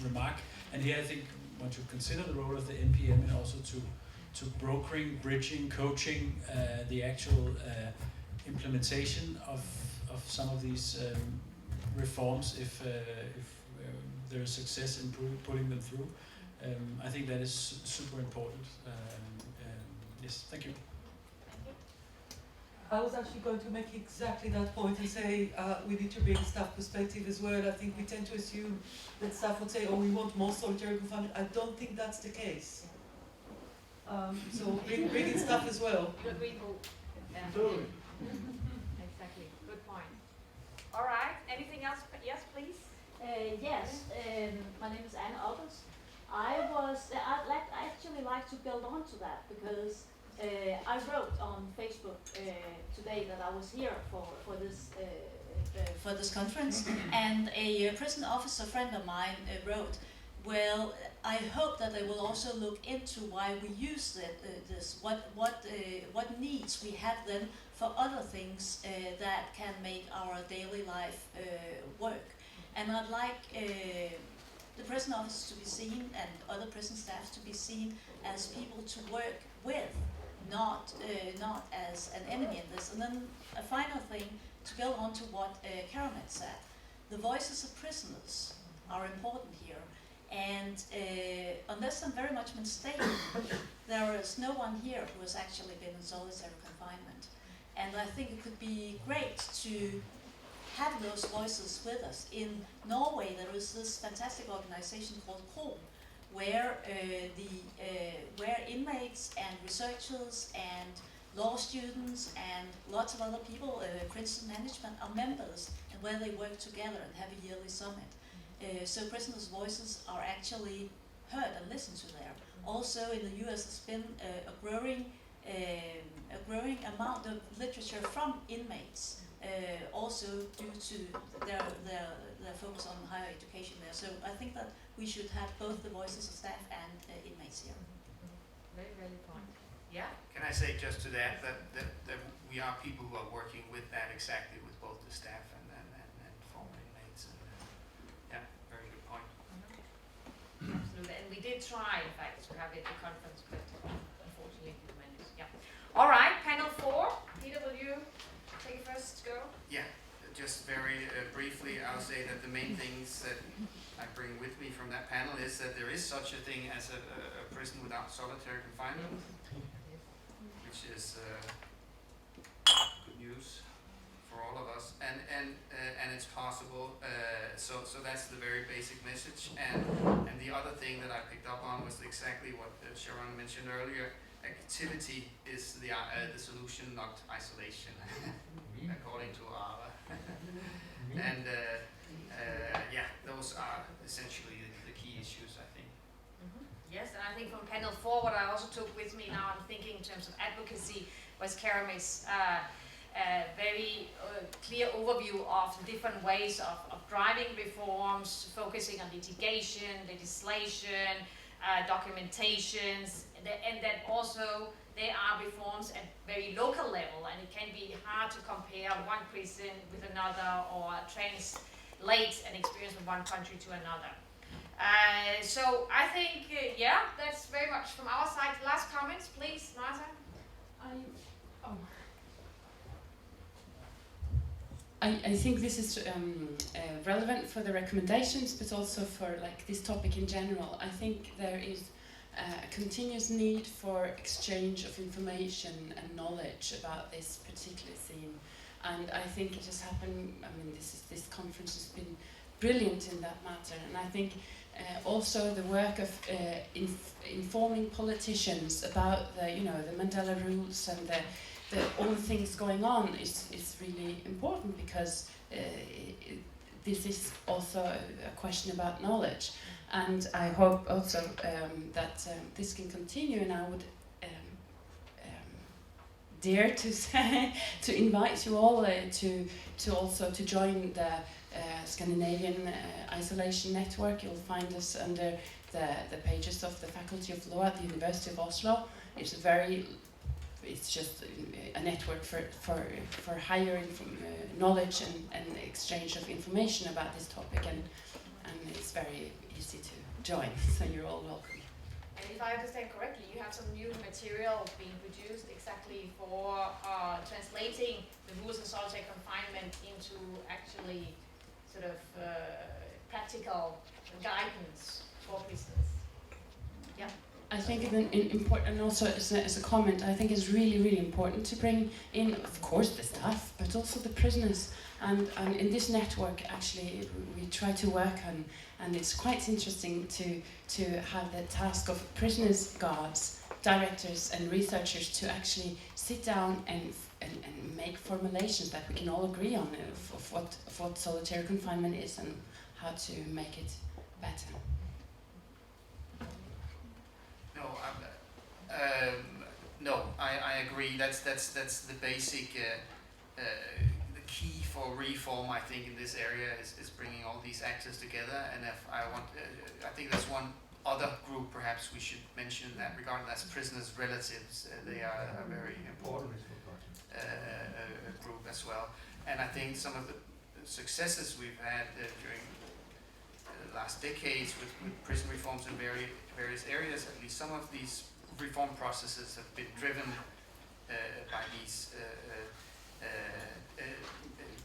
remark. And here I think one should consider the role of the NPM and also to brokering, bridging, coaching the actual implementation of some of these reforms if there is success in putting them through. I think that is super important. Yes, thank you. I was actually going to make exactly that point and say we need to bring staff perspective as well. I think we tend to assume that staff would say, oh, we want more solitary confinement. I don't think that's the case. So bring in staff as well. You agree, Bo? Yeah. Totally. Exactly. Good point. All right. Anything else? Yes, please. Yes. My name is Anna Otters. I'd actually like to build on to that because I wrote on Facebook today that I was here for this conference, and a prison officer friend of mine wrote, well, I hope that they will also look into why we use this, what needs we have then for other things that can make our daily life work. And I'd like the prison officers to be seen and other prison staff to be seen as people to work with, not as an enemy in this. And then a final thing to build on to what Keramet said. The voices of prisoners are important here. And unless I'm very much mistaken, there is no one here who has actually been in solitary confinement. And I think it could be great to have those voices with us. In Norway, there is this fantastic organization called KRO, where where inmates and researchers and law students and lots of other people, prison management, are members, and where they work together and have a yearly summit. So prisoners' voices are actually heard and listened to there. Also in the US, there's been a growing amount of literature from inmates. Also due to their focus on higher education there. So I think that we should have both the voices of staff and inmates here. Very, very point. Yeah? Can I say just to that we are people who are working with that exactly, with both the staff and former inmates. And, yeah, very good point. Absolutely. And we did try, in fact, to have it at the conference, but unfortunately we managed. Yeah. All right, panel 4. Peter, will you take first go? Yeah, just very briefly, I'll say that the main things that I bring with me from that panel is that there is such a thing as a prison without solitary confinement, which is good news for all of us, and it's possible. So that's the very basic message. And the other thing that I picked up on was exactly what Sharon mentioned earlier. Activity is the solution, not isolation, according to our. And yeah, those are essentially the key issues, I think. Yes, and I think from panel 4, what I also took with me now, I'm thinking in terms of advocacy, was Keramet's very clear overview of the different ways of driving reforms, focusing on litigation, legislation, documentations, and that also there are reforms at very local level, and it can be hard to compare one prison with another or translate an experience from one country to another. So I think, yeah, that's very much from our side. Last comments, please, Martha. I think this is relevant for the recommendations, but also for this topic in general. I think there is a continuous need for exchange of information and knowledge about this particular theme, and I think it has happened. I mean, this conference has been brilliant in that matter, and I think also the work of informing politicians about the Mandela rules and all the things going on is really important, because this is also a question about knowledge. And I hope also that this can continue, and I would dare to say, to invite you all to also to join the Scandinavian Isolation Network. You'll find us under the pages of the Faculty of Law at the University of Oslo. It's just a network for higher knowledge and exchange of information about this topic, and it's very easy to join, so you're all welcome. And if I understand correctly, you have some new material being produced exactly for translating the rules of solitary confinement into actually sort of practical guidance for prisoners. Yeah. I think it's important, and also as a comment, I think it's really, really important to bring in, of course, the staff, but also the prisoners. And in this network, actually, we try to work on, and it's quite interesting to have the task of prisoners, guards, directors, and researchers to actually sit down and make formulations that we can all agree on of what solitary confinement is and how to make it better. No, I agree. That's the basic. The key for reform, I think, in this area is bringing all these actors together. And I think there's one other group perhaps we should mention in that regard. That's prisoners' relatives. They are a very important group as well. And I think some of the successes we've had during the last decades with prison reforms in various areas, at least some of these reform processes have been driven by these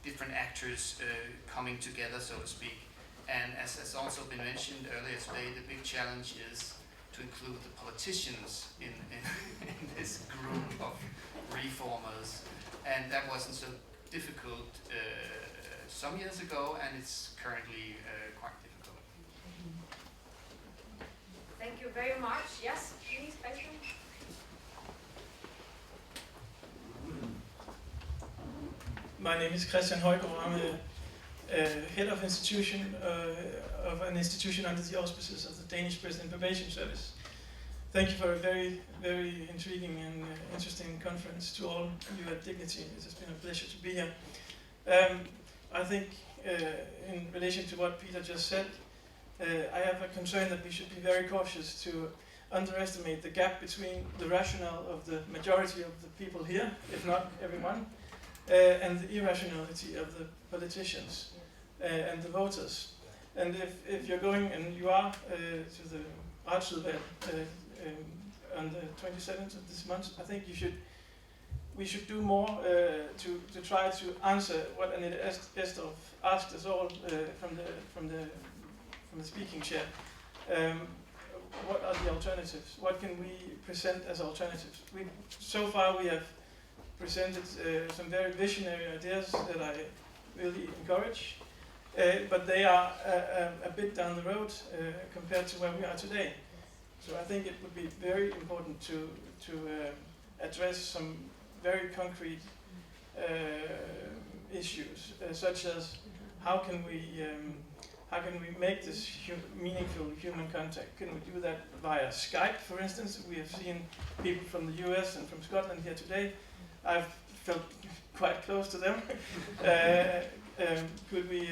different actors coming together, so to speak. And as has also been mentioned earlier today, the big challenge is to include the politicians in this group of reformers. And that wasn't so difficult some years ago, and it's currently quite difficult. Thank you very much. Yes, please, Christian. My name is Christian Høidal. I'm a head of an institution under the auspices of the Danish Prison and Probation Service. Thank you for a very, very intriguing and interesting conference to all you at Dignity. It has been a pleasure to be here. I think in relation to what Peter just said, I have a concern that we should be very cautious to underestimate the gap between the rationale of the majority of the people here, if not everyone, and the irrationality of the politicians and the voters. And if you're going, and you are, to the Retsudvalg on the 27th of this month, I think we should do more to try to answer what Annette Estorff asked us all from the speaking chair. What are the alternatives? What can we present as alternatives? So far we have presented some very visionary ideas that I really encourage, but they are a bit down the road compared to where we are today. So I think it would be very important to address some very concrete issues, such as how can we make this meaningful human contact? Can we do that via Skype, for instance? We have seen people from the US and from Scotland here today. I've felt quite close to them. Could we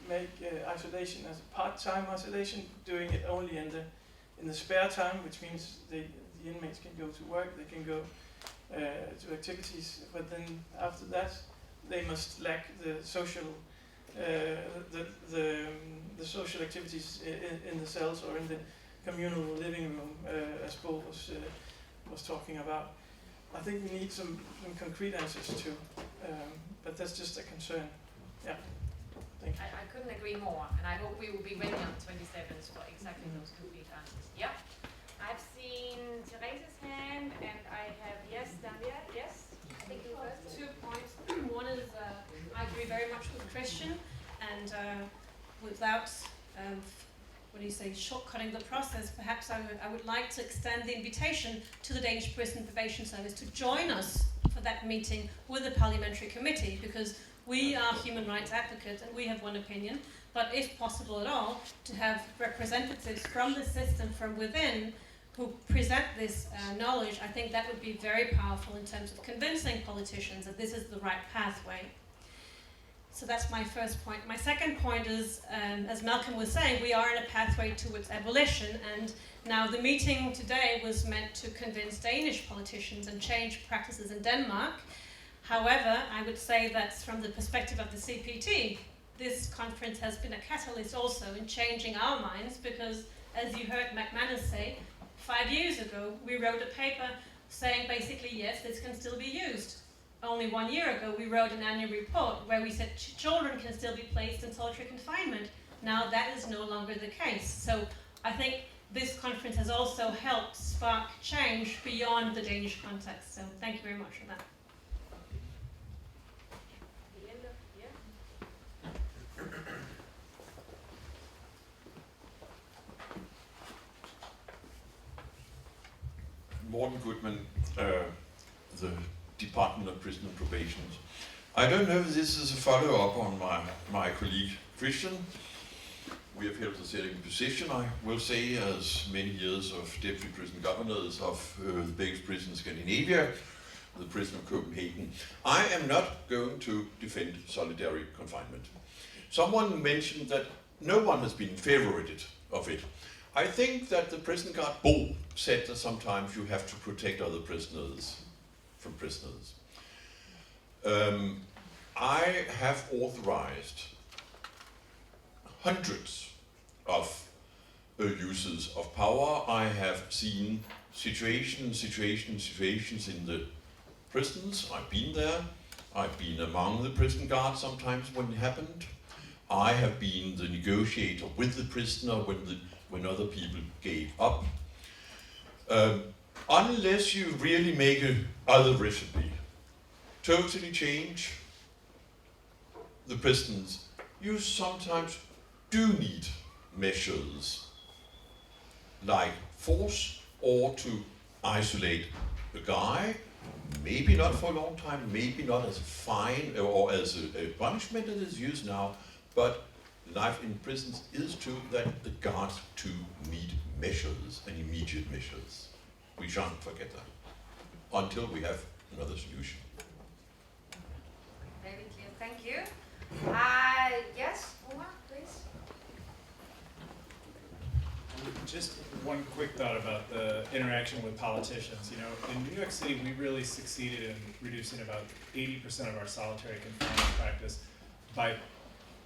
make isolation as a part-time isolation, doing it only in the spare time, which means the inmates can go to work, they can go to activities, but then after that they must lack the social the social activities in the cells or in the communal living room, as Paul was talking about. I think we need some concrete answers too, but that's just a concern. Yeah, thank you. I couldn't agree more, and I hope we will be ready on the 27th for exactly those concrete answers. Yeah, I've seen Therese's hand, and I have Daniel. Yes, I think you first. 2 points. One is I agree very much with Christian, and without shortcutting the process, perhaps I would like to extend the invitation to the Danish Prison Probation Service to join us for that meeting with the Parliamentary Committee, because We are human rights advocates and we have one opinion, but if possible at all, to have representatives from the system from within who present this knowledge, I think that would be very powerful in terms of convincing politicians that this is the right pathway. So that's my first point. My second point is, as Malcolm was saying, we are in a pathway towards abolition, and now the meeting today was meant to convince Danish politicians and change practices in Denmark. However, I would say that from the perspective of the CPT, this conference has been a catalyst also in changing our minds, because as you heard McManus say, 5 years ago we wrote a paper saying basically yes, this can still be used. Only 1 year ago we wrote an annual report where we said children can still be placed in solitary confinement. Now that is no longer the case. So I think this conference has also helped spark change beyond the Danish context. So thank you very much for that. Morten Goodman, the Department of Prison and Probation. I don't know if this is a follow-up on my colleague Christian. We have held a certain position, I will say, as many years of deputy prison governors of the biggest prison in Scandinavia, the prison of Copenhagen. I am not going to defend solitary confinement. Someone mentioned that no one has been in favor of it. I think that the prison guard Bo said that sometimes you have to protect other prisoners from prisoners. I have authorized hundreds of uses of power. I have seen situations in the prisons. I've been there. I've been among the prison guards sometimes when it happened. I have been the negotiator with the prisoner when other people gave up. Unless you really make another recipe, totally change the prisons, you sometimes do need measures like force or to isolate a guy, maybe not for a long time, maybe not as a fine or as a punishment that is used now, but life in prisons is true that the guards too need measures and immediate measures. We shan't forget that until we have another solution. Very clear, thank you. Yes, Omar, please. Just one quick thought about the interaction with politicians. You know, in New York City, we really succeeded in reducing about 80% of our solitary confinement practice by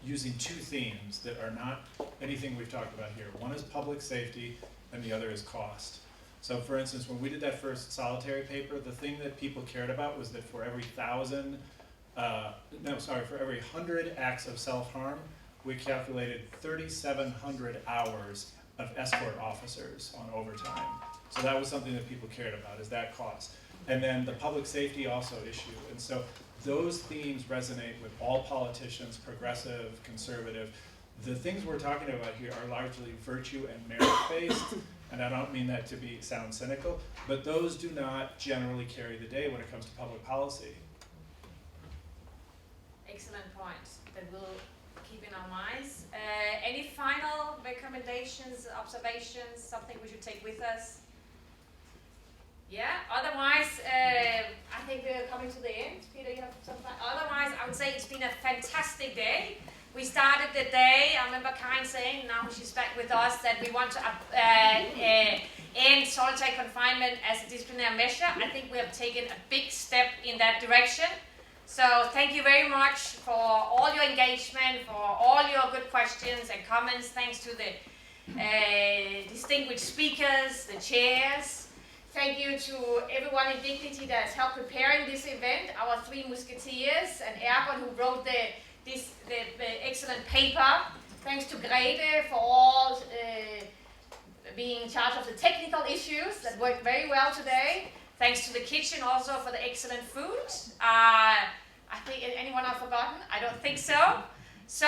using two themes that are not anything we've talked about here. One is public safety, and the other is cost. So for instance, when we did that first solitary paper, the thing that people cared about was that for every for every 100 acts of self-harm, we calculated 3,700 hours of escort officers on overtime. So that was something that people cared about, is that cost. And then the public safety also issue. And so those themes resonate with all politicians, progressive, conservative. The things we're talking about here are largely virtue and merit-based, and I don't mean that to sound cynical, but those do not generally carry the day when it comes to public policy. Excellent points that we'll keep in our minds. Any final recommendations, observations, something we should take with us? Yeah, otherwise, I think we're coming to the end. Peter, you have something? Otherwise, I would say it's been a fantastic day. We started the day, I remember Karin saying, now she's back with us, that we want to end solitary confinement as a disciplinary measure. I think we have taken a big step in that direction. So thank you very much for all your engagement, for all your good questions and comments. Thanks to the distinguished speakers, the chairs. Thank you to everyone in Dignity that has helped preparing this event, our three musketeers, and Ergon who wrote the excellent paper. Thanks to Grete for all being in charge of the technical issues that worked very well today. Thanks to the kitchen also for the excellent food. I think anyone I've forgotten? I don't think so. So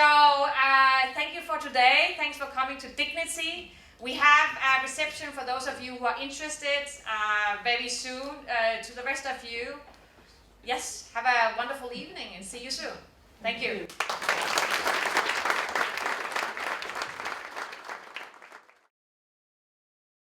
thank you for today. Thanks for coming to Dignity. We have a reception for those of you who are interested very soon. To the rest of you, yes, have a wonderful evening and see you soon. Thank you.